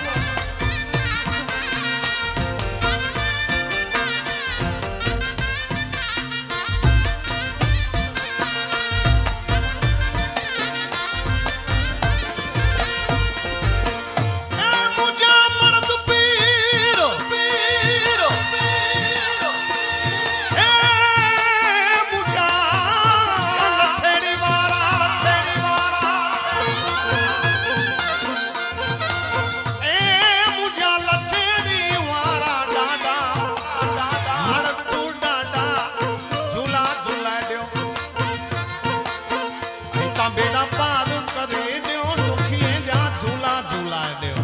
બેડા પાર કરી દ્યો દુખીએ જા ઝૂલા ઝૂલા દ્યો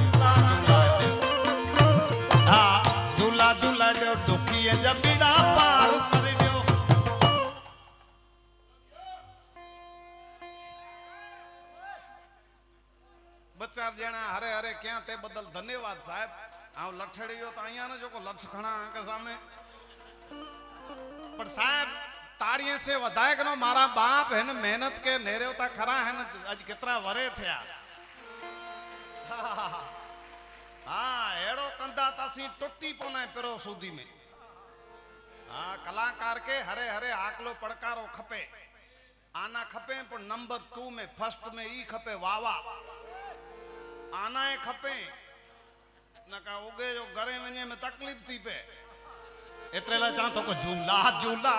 હા ઝૂલા ઝૂલા દ્યો દુખીએ જા બેડા પાર કરી દ્યો બચાર જણા હરે હરે ક્યાં તે બદલ ધન્યવાદ સાહેબ આ લઠડીયો તો અહીંયા ને જો કો લઠખણા કે સામે પણ સાહેબ ताड़िए से वधायक नो मारा बाप है न मेहनत के नेरेवता खरा है न आज कितना वरे थे हाँ एड़ो कंधा तासी टुट्टी पोना पेरो सूदी में हाँ कलाकार के हरे हरे आकलो पड़कारो खपे आना खपे पर नंबर 2 में फर्स्ट में ई खपे वावा आना ए खपे न का उगे जो घरे वने में तकलीफ थी पे एतरेला चा तो को झूला झूला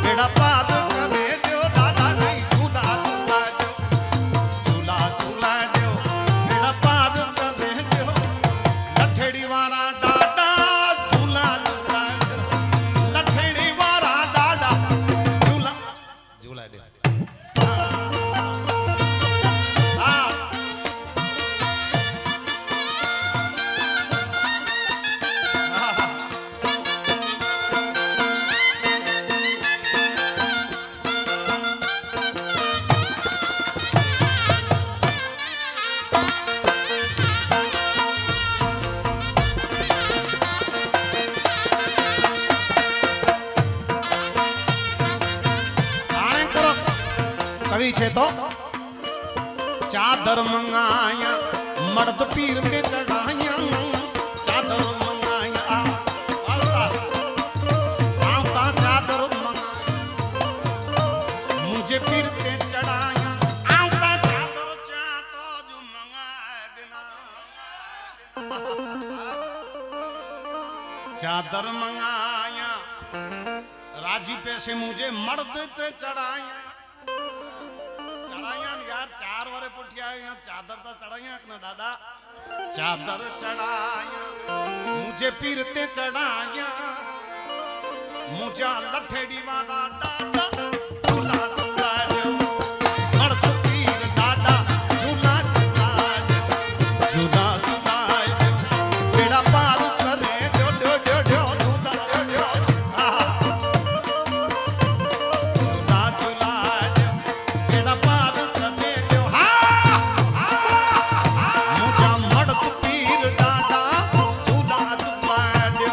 बेड़ा पार करे दियो दादा नहीं झूला झूला दियो झूला झूला दियो बेड़ा पार करे दियो लठड़ी वाला दादा झूला झूला दियो लठड़ी वाला दादा झूला झूला दियो છે તો ચાદર મંગાયા મર્દ પીર તે ચડાયા ચાદર મંગાયા આવતા ચાદર મંગાયા મુझे પીર તે ચડાયા આવતા ચાદર ચા તો જો મંગાય દેના चादर मंगाया राजी पैसे मुझे मर्द ते चढ़ाया यार 4 वरे पुठिया चादर तो चढ़ाया ना दादा चादर चढ़ाया मुझे पीरते चढ़ाया मुझा लठेड़ी वाला दादा झूला झूला दो मर्द पीर दादा झूला झूला दो झूला झूला दो बेड़ा पार करे दो दो दो दो झूला दो झूला झूला दो बेड़ा पार करे दो मुझा मर्द पीर दादा झूला झूला दो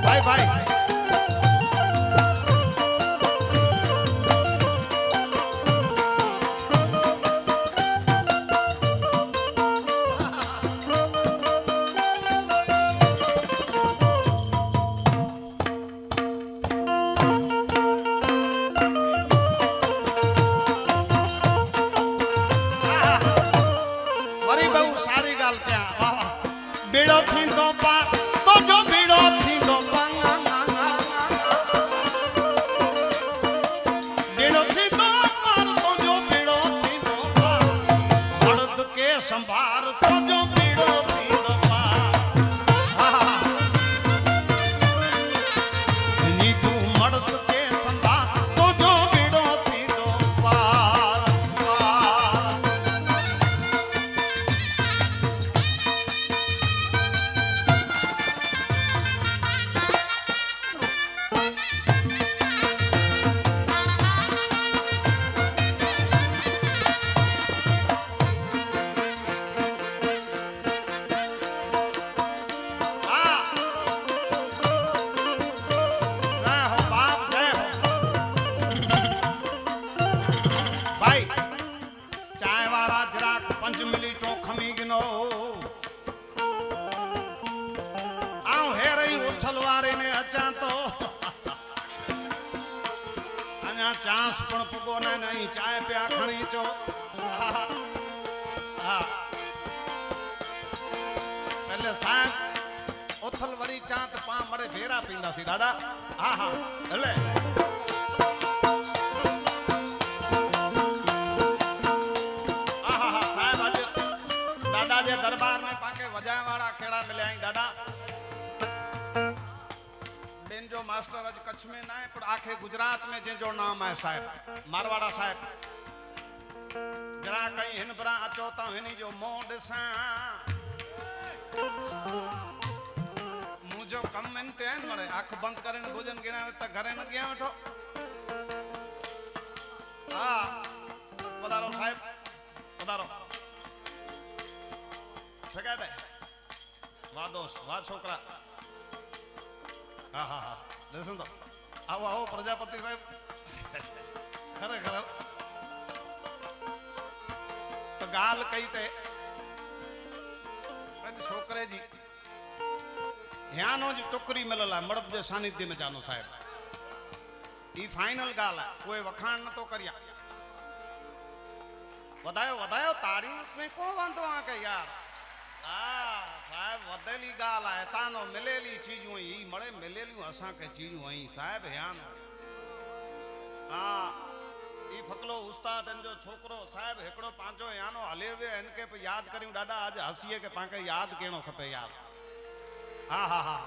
भाई भाई वरी बहु सारी गाल क्या बेड़ो थी तो पा तो जो बेड़ो थी तो पंगा तो जो पीड़ो पीड़ो पार नी तू मर्द के संधा तो जो पीड़ो पीड़ो पार चांस पण पुगो ना नहीं चाय पे आखणी चो हाँ पहले साहब उथल वरी चांत पा मरे भेरा पींदा सी दादा हाँ हाँ हले साहब आज दादा जे दरबार में पाके वजाय वाला केड़ा मिले आई दादा जो मास्टर अज कच्छ में ना है पर आखे गुजरात में जो नाम है साहब मारवाड़ा साहब जरा कहीं हिन बरा अचो ता हिनी जो मोह ॾिसां मुझो कम में ते आहिनि मरे अख बंद करे भोजन गिणा त घरे न गया वेठो हाँ पधारो साहब पधारो ठगा दे वाह दोस्त वाह छोकरा हाँ हाँ हाँ देखो तो आओ आओ प्रजापति साहब खरे खरे तो गाल कही थे छोकरे जी यानो जी टुकरी मिलल है मर्द जे सानिध्य में जानो साहब ई फाइनल गाल है कोई वखाण न तो करिया वधायो वधायो तारीफ में को वांदो आके यार साहब वधेली गाल है तानो मिलेली चीजूं ही मड़े मिलेलियूं असा के चीजूं ही साहब यानो हाँ ई फकलो उस्ताद इन जो छोकरो साहब एकड़ो पांचो यानो हले वे इनके पे याद करियूं दादा आज हसीए के पाके याद केनो खपे यार हाँ हाँ हाँ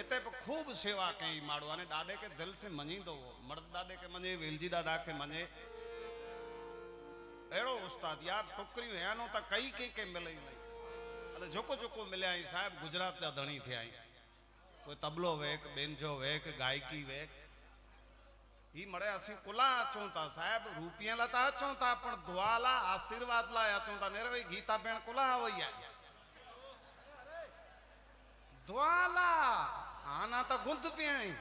इते पे खूब सेवा कई माड़ो ने डाडे के दिल से मनींदो मर्द डाडे के मने वेलजी डाडा के मने एड़ो उस्ताद यार टुकरी यानो त कई के मिले नहीं अरे जोको जोको मिले आई साहब गुजरात जा धणी थे आई कोई तबलो वेक बेंजो वेक गायकी वेक ही मड़े असी कुला अचूं था साहब रुपया ला ता अचूं था पण दुआ ला आशीर्वाद ला अचूं था नेरे भाई गीता बेण कुला वई है दुआ ला आना तो गुंद पे आई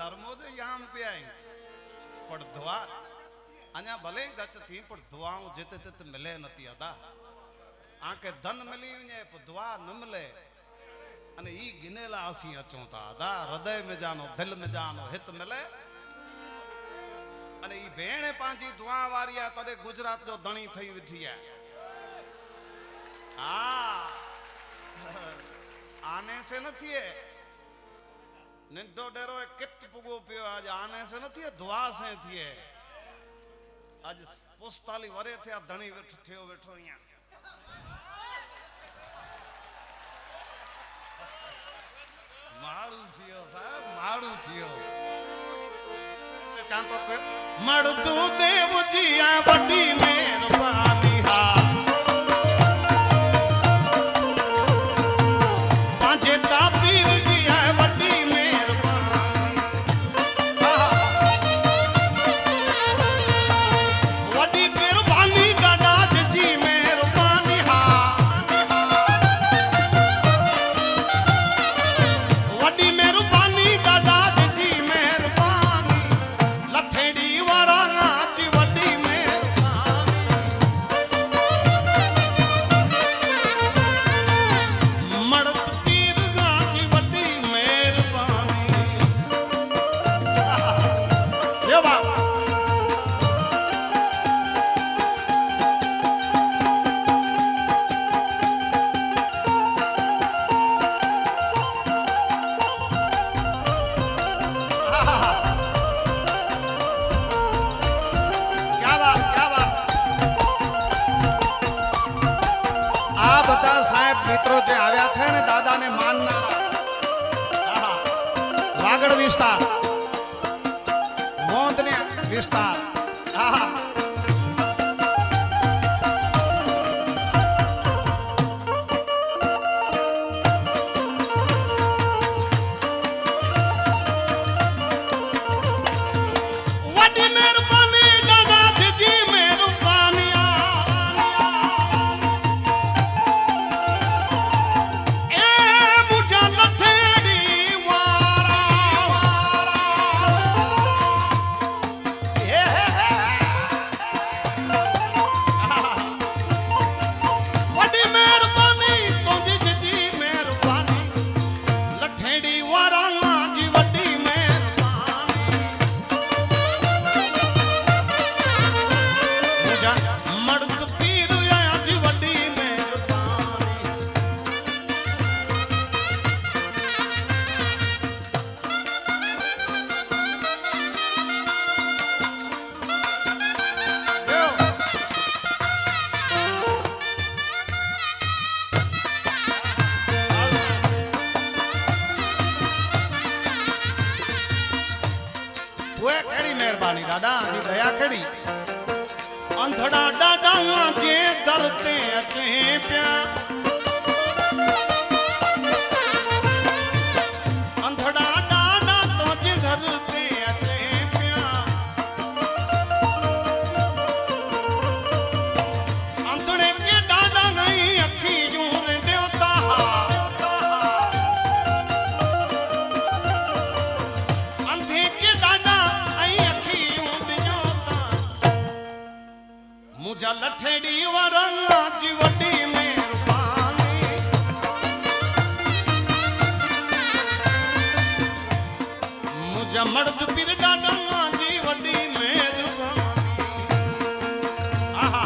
धर्मो जे याम पे आई पर दुआ अञा भले गच थी पर दुआऊं जिते तिते मिले नथी अदा आके धन मिली वने पर दुआ न मिले अने ई गिनेला असी अचूं था अदा हृदय में जानो दिल में जानो हित मिले अने ई भेण पांजी दुआ वारी आ तदे गुजरात जो धणी थई विठी है हाँ आने से न थिए निंडो डेरो कित पुगो पियो आज आने से न थिए दुआ से थिए आज पुस्ताली वरे थे धणी वेठो थियो वेठो यहाँ माड़ू थियो साहब माड़ू थियो चांतो के मर्दू देव जी आ बड़ी मेहरबानी हा पांचे तापीर जी आ बड़ी मेहरबानी વિસ્તાર મોંધને વિસ્તાર આહા દાદા દયા ખડી અંધડા દાદા જે દરતે કે પ્યા અંધડા દાદા તો જે ધરતે કે પ્યા અંધડે કે દાદા નહીં અખી જૂર દેવતા અંધે કે દાદા मुझा लठेड़ी वरंगा जी वड्डी मेहरबानी मुझा मर्द पिरडा डंगा जी वड्डी मेहरबानी आहा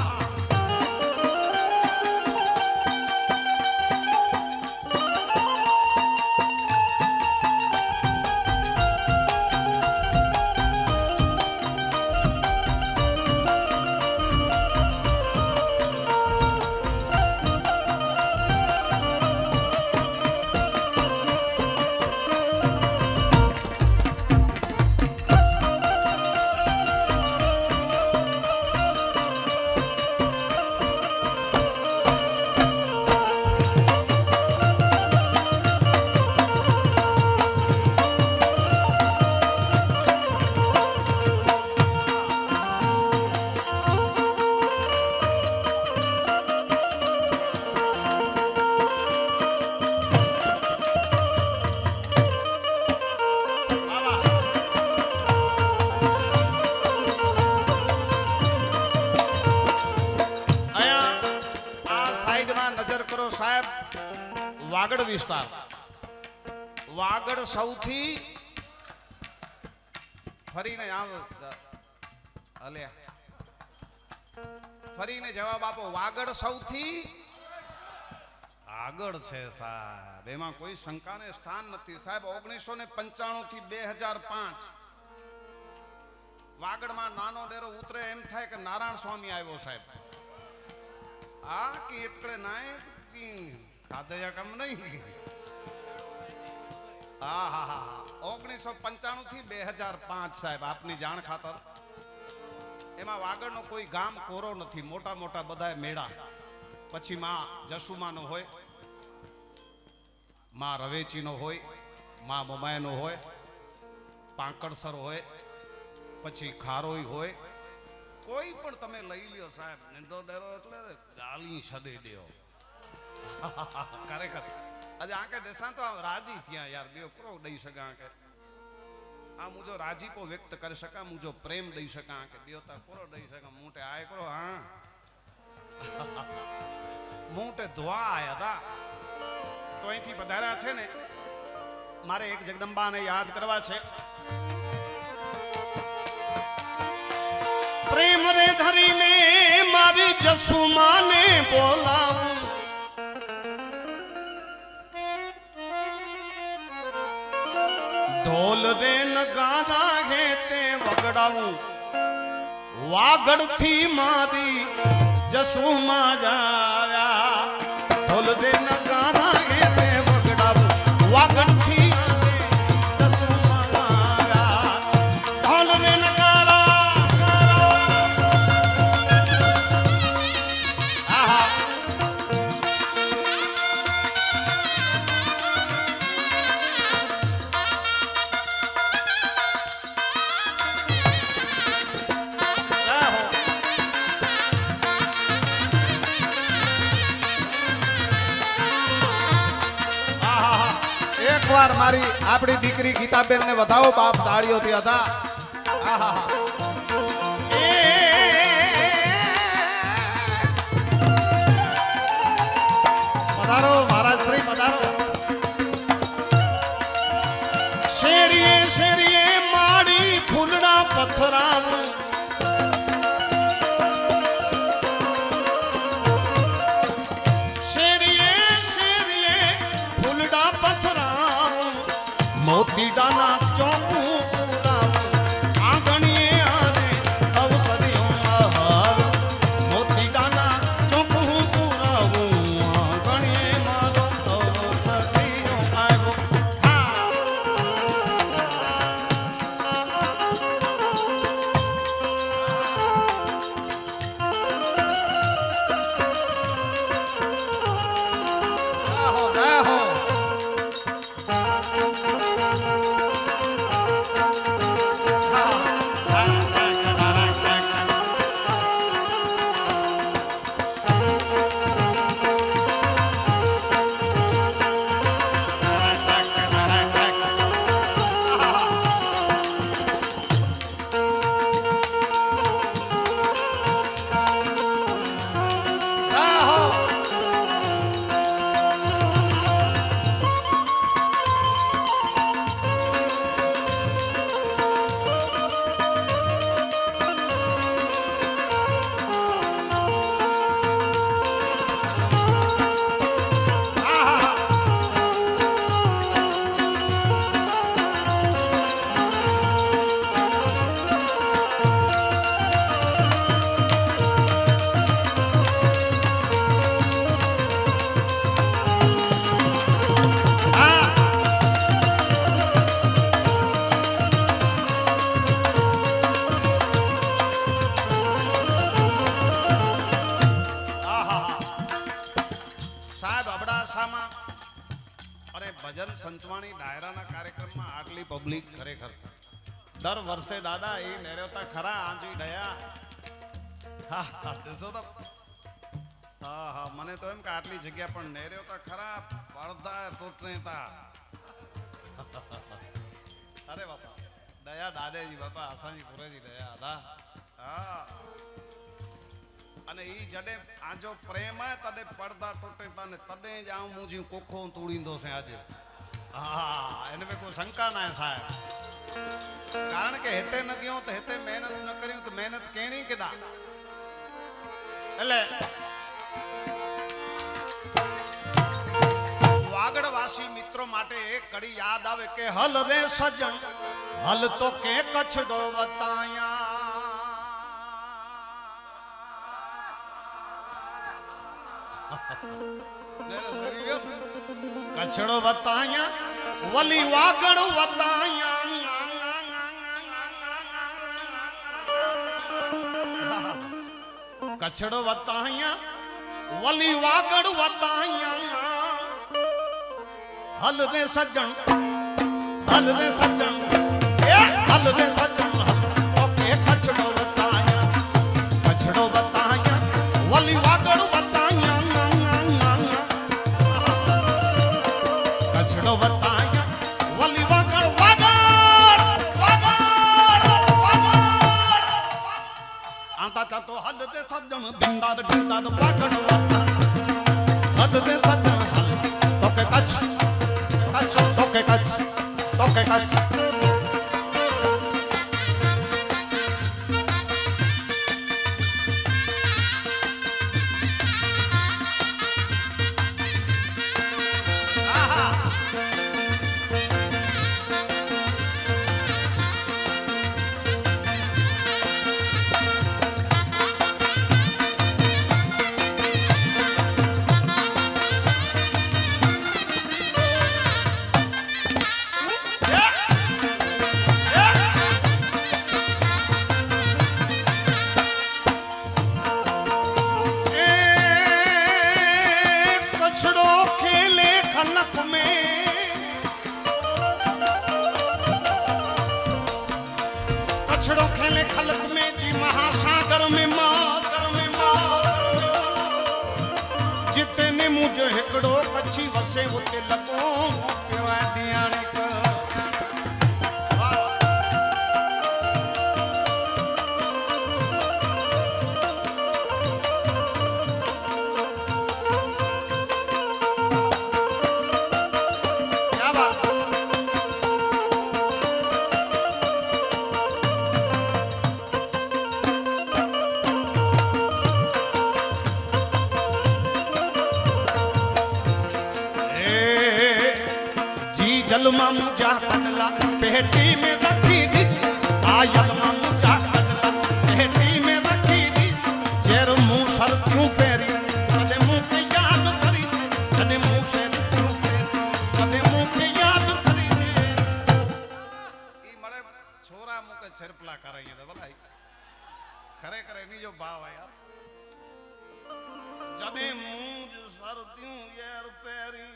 વાગડ વિસ્તાર વાગડ સૌથી ફરીને ફરીને જવાબ આપો વાગડ સૌથી આગળ છે સાહેબ એમાં કોઈ શંકાને સ્થાન નથી સાહેબ 1995 થી 2005 વાગડમાં નાનો ડેરો ઉતરે એમ થાય કે નારાયણ સ્વામી આવ્યો સાહેબ આ કે એટલે નાય ખાધયા કામ નહીં 1995 થી 2005 સાહેબ આપની જાણ ખાતર એમાં વાગડનો કોઈ ગામ કોરો નથી મોટા મોટા બધા મેળા પછી માં જસુમાનો હોય માં રવેચીનો હોય માં મમાયનો હોય પાંકડસર હોય પછી ખારોઈ હોય કોઈ પણ તમે લઈ લ્યો સાહેબ નેન્ડો ડેરો એટલે ગાલી સદે દેવો ખરેખર આજે આંકે દેશા તો રાજી થયા યાર બે કરો દઈ શકા કે આ મુજો રાજીપો વ્યક્ત કરી શકા મુજો પ્રેમ દઈ શકા કે દેવતા કરો દઈ શકા મોટે આય કરો હા મોટે ધોવા આયા હતા તો અહીંથી પધાર્યા છે ને મારે એક જગદંબાને યાદ કરવા છે પ્રેમ રે ધરીને મારી જસુમાને બોલાવું ઢોલ રે નગારા ઘેતે વગડાવું વાગડ થી મારી જસુમા જાયા ઢોલ રે નગારા ઘેતે વગડાવું વાગડ થી જસુમા એકવાર મારી આપણી દીકરી ગીતાબેન ને વધાવો બાપ તાળીઓથી હતા. આહા પધારો મહારાજ શ્રી પધારો. શેરીએ શેરીએ માડી ફૂલડા પથરાવું, શેરીએ શેરીએ ફૂલડા પથરાવું, મોતી દાના ચોકું પુરાવું, આંગણીએ આને અવસર્યો મહાર, મોતી દાના ચોકું પુરાવું, આંગણીએ મારો અવસર્યો આવ્યો. ભજન સંતવાણી ડાયરાના કાર્યક્રમમાં આટલી પબ્લિક ખરેખર દર વર્ષે દાદા એ નેરવતા ખરા આંજી ડયા. હા દેસો તો હા હા મને તો એમ કે આટલી જગ્યા પણ નેરવતા ખરા પડદા તૂટનેતા. અરે બાપા દયા દાદેજી બાપા આસાની પુરેજી દયા દા. હા અને ઈ જડે આજો પ્રેમ હે તડે પડદા તૂટે તને તડે જ આઉં મુજી કોખો તોડીંદો છે આજે. હા એને મે કોઈ શંકા ના સાહેબ, કારણ કે હેતે ન ગયો તો હેતે મહેનત ન કર્યું તો મહેનત કેણી કે ના. એટલે વાગડવાસી મિત્રો માટે એક કડી યાદ આવે કે હલ રે સજન હલ તો કે કચ્છડો બતાયા, કચ્છડો બતાયા વલી વાગડ બતાયા, કચ્છડો બતાયા વલી વાગડ બતાયા. હલ રે સજન હલ રે સજન એ હલ રે સજન ઓકે કચ્છડો બતાયા, કચ્છડો બતાયા વલી વાગડ બતાયા, કચ્છડો બતાયા વલી વાગડ વાગડ વાગડ આતા ચાતો હલ રે સજન બિંદાદ બિંદાદ વાગડ હલ રે સજન તો કે કચ્છ તો કે કચ્છ તો કે કચ્છ. कछड़ो खेले खलक में जी महासागर में मां जितने मुझे हिकड़ो कच्छी वसे उते लको पियो दियाणे. यलमा मुझा कटला पेटी में रखी दी आ यलमा मुझा कटला पेटी में रखी दी जेर मुंह सर क्यों पेरी कदे मुंह के याद करी कदे मुंह से क्यों पेरी कदे मुंह के याद करी ई मळे छोरा मुके छरपला कराई दे भलाई खरे करे नी जो भाव है यार जदे मुंह सर क्यों यार पेरी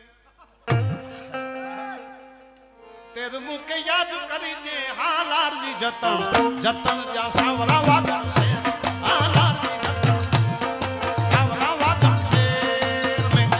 तेरे मुंह के याद करी जे हालार जी जतन जतन जा सावरा वागा से हालार जी जतन सावरा वागा से में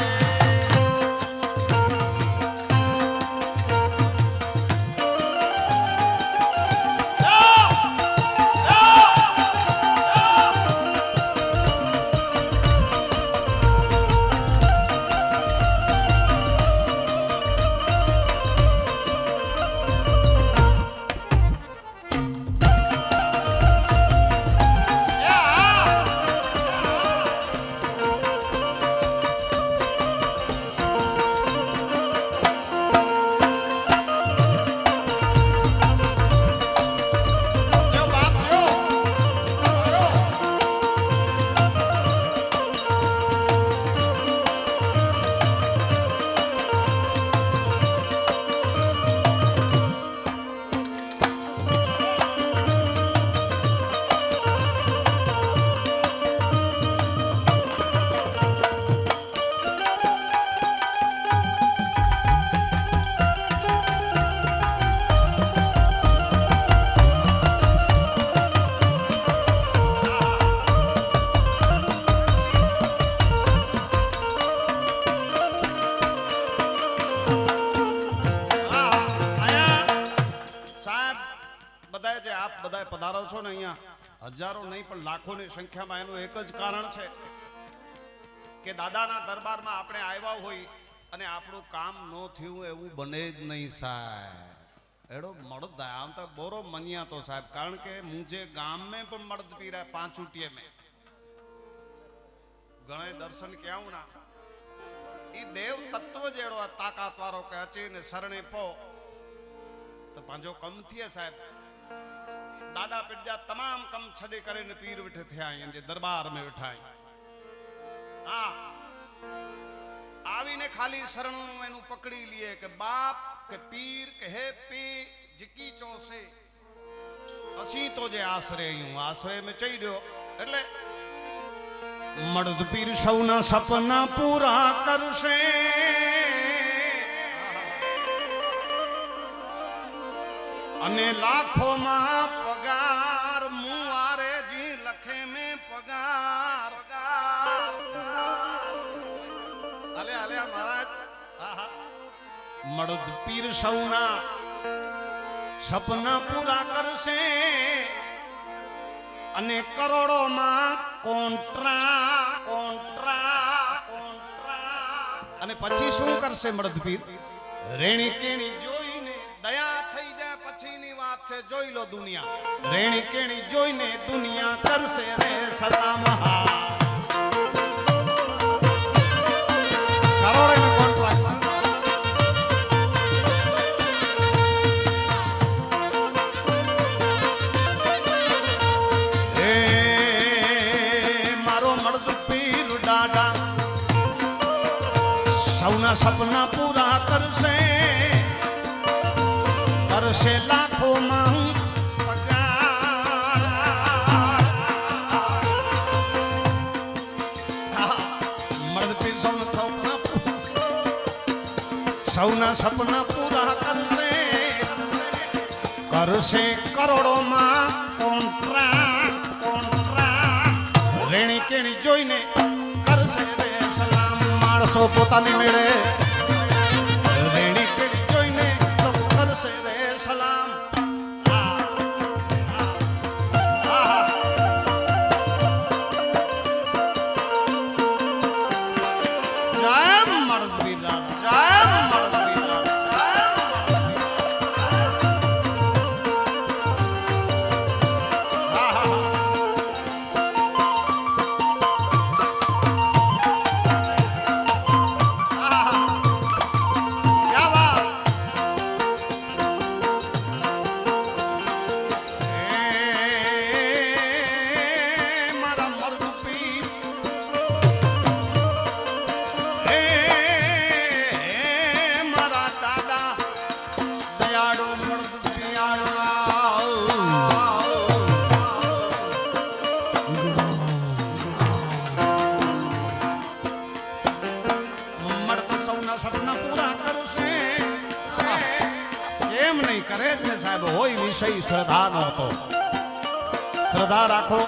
પધારો છો ને અહીંયા હજારો નહીં પણ લાખોની સંખ્યામાં એનું એક જ કારણ છે કે દાદાના દરબારમાં આપણે આવ્યા હોય અને આપણું કામ ન થયું એવું બને જ નહીં સાહેબ એડો મળદ આમ તો બોરો મનિયા તો સાહેબ કારણ કે મુझे ગામ में પણ મળદ પીરા પાંચ ઉટીએ में ગણે દર્શન કે આવું ના ઈ દેવ તત્વ જેડો તાકાત વાળો કે અચીને શરણે પો તો પાંજો કમ થયે સાહેબ दादा पिड्या तमाम कम छड़े करे ने पीर विठे थे आए जे दरबार में बिठाई हाँ आवी ने खाली शरण मैनू पकड़ी लिए के बाप के पीर के हे पी जिकी चौसे असी तो जे आश्रय हूं आश्रय में चढ़ियो એટલે मर्द पीर सौना सपना पूरा करसे अने लाखों मां पगार मुआरे जी लखे में पगार अले अले महाराज मर्द पीर सौना सपना पूरा करसे अने करोड़ों मां कोंट्रा कोंट्रा कोंट्रा अने पछी शुं करसे मर्द पीर रेणी केणी जोईने दया थई जाए पछीनी વાત છે જોઈ લો દુનિયા રેણી કેણી જોઈને દુનિયા કરશે રે સલામ હા કરોડે નો કોન્ટ્રાક્ટ એ મારો મર્દ પીર દાદા સૌના સપના પૂરા કરશે करसे लाखों मां पगार मर्द पीर सौना सपना पूरा करसे करोड़ों मां कोंट्रा कोंट्रा रेणी केणी जोईने करसे रे सलाम माणसो पोतानी मेळे रेणी केणी जोईने करसे रे सलाम जय मर्द वीरा जय मर्द वीरा મળત સૌના સપના પૂરા કરશે કેમ નહીં કરે જ ને સાહેબ હોય વિષય શ્રદ્ધાનો હતો શ્રદ્ધા રાખો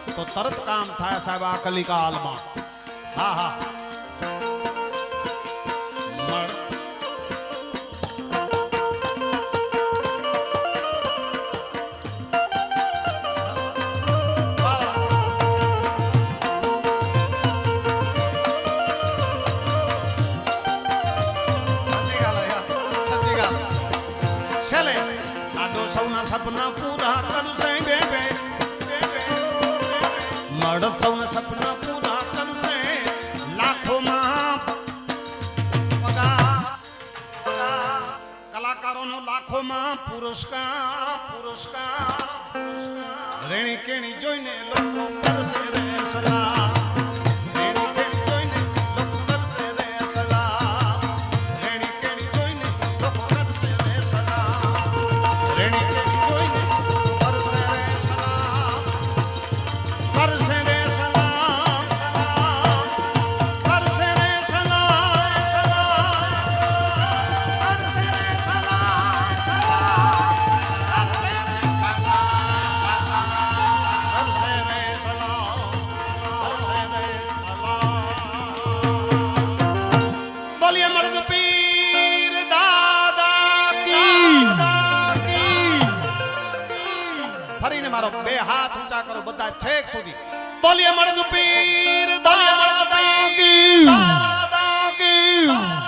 તો તરત કામ થાય સાહેબ આ કલિકાલમાં હા હા સપના પૂરા કરશે બેબે મળત સૌના સપના પૂરા કરશે લાખોમાં પગાર કલાકારોનો લાખોમાં પુરસ્કાર રેણી કેણી જોઈને લોકો કરશે રે સલાહ રેણી કેણી જોઈને લોકો કરશે રે સલાહ રેણી કેણી જોઈને લોકો કરશે રે સલાહ રેણી ફરીને મારો બે હાથ ઊંચા કરો બધા છેક સુધી બોલીએ મળદ પીર દાદા કી